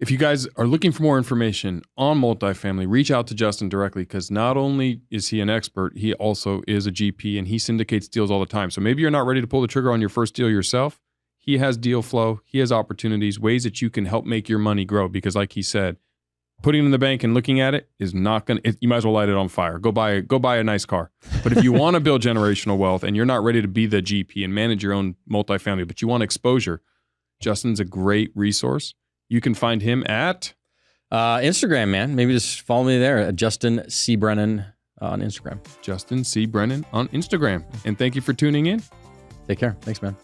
if you guys are looking for more information on multifamily, reach out to Justin directly, because not only is he an expert, he also is a GP and he syndicates deals all the time. So maybe you're not ready to pull the trigger on your first deal yourself. He has deal flow. He has opportunities, ways that you can help make your money grow. Because like he said, putting it in the bank and looking at it is not going to, you might as well light it on fire. Go buy a nice car. But if you want to build generational wealth and you're not ready to be the GP and manage your own multifamily, but you want exposure, Justin's a great resource. You can find him at Instagram, man. Maybe just follow me there at Justin C. Brennan on Instagram. Justin C. Brennan on Instagram. And thank you for tuning in. Take care. Thanks, man.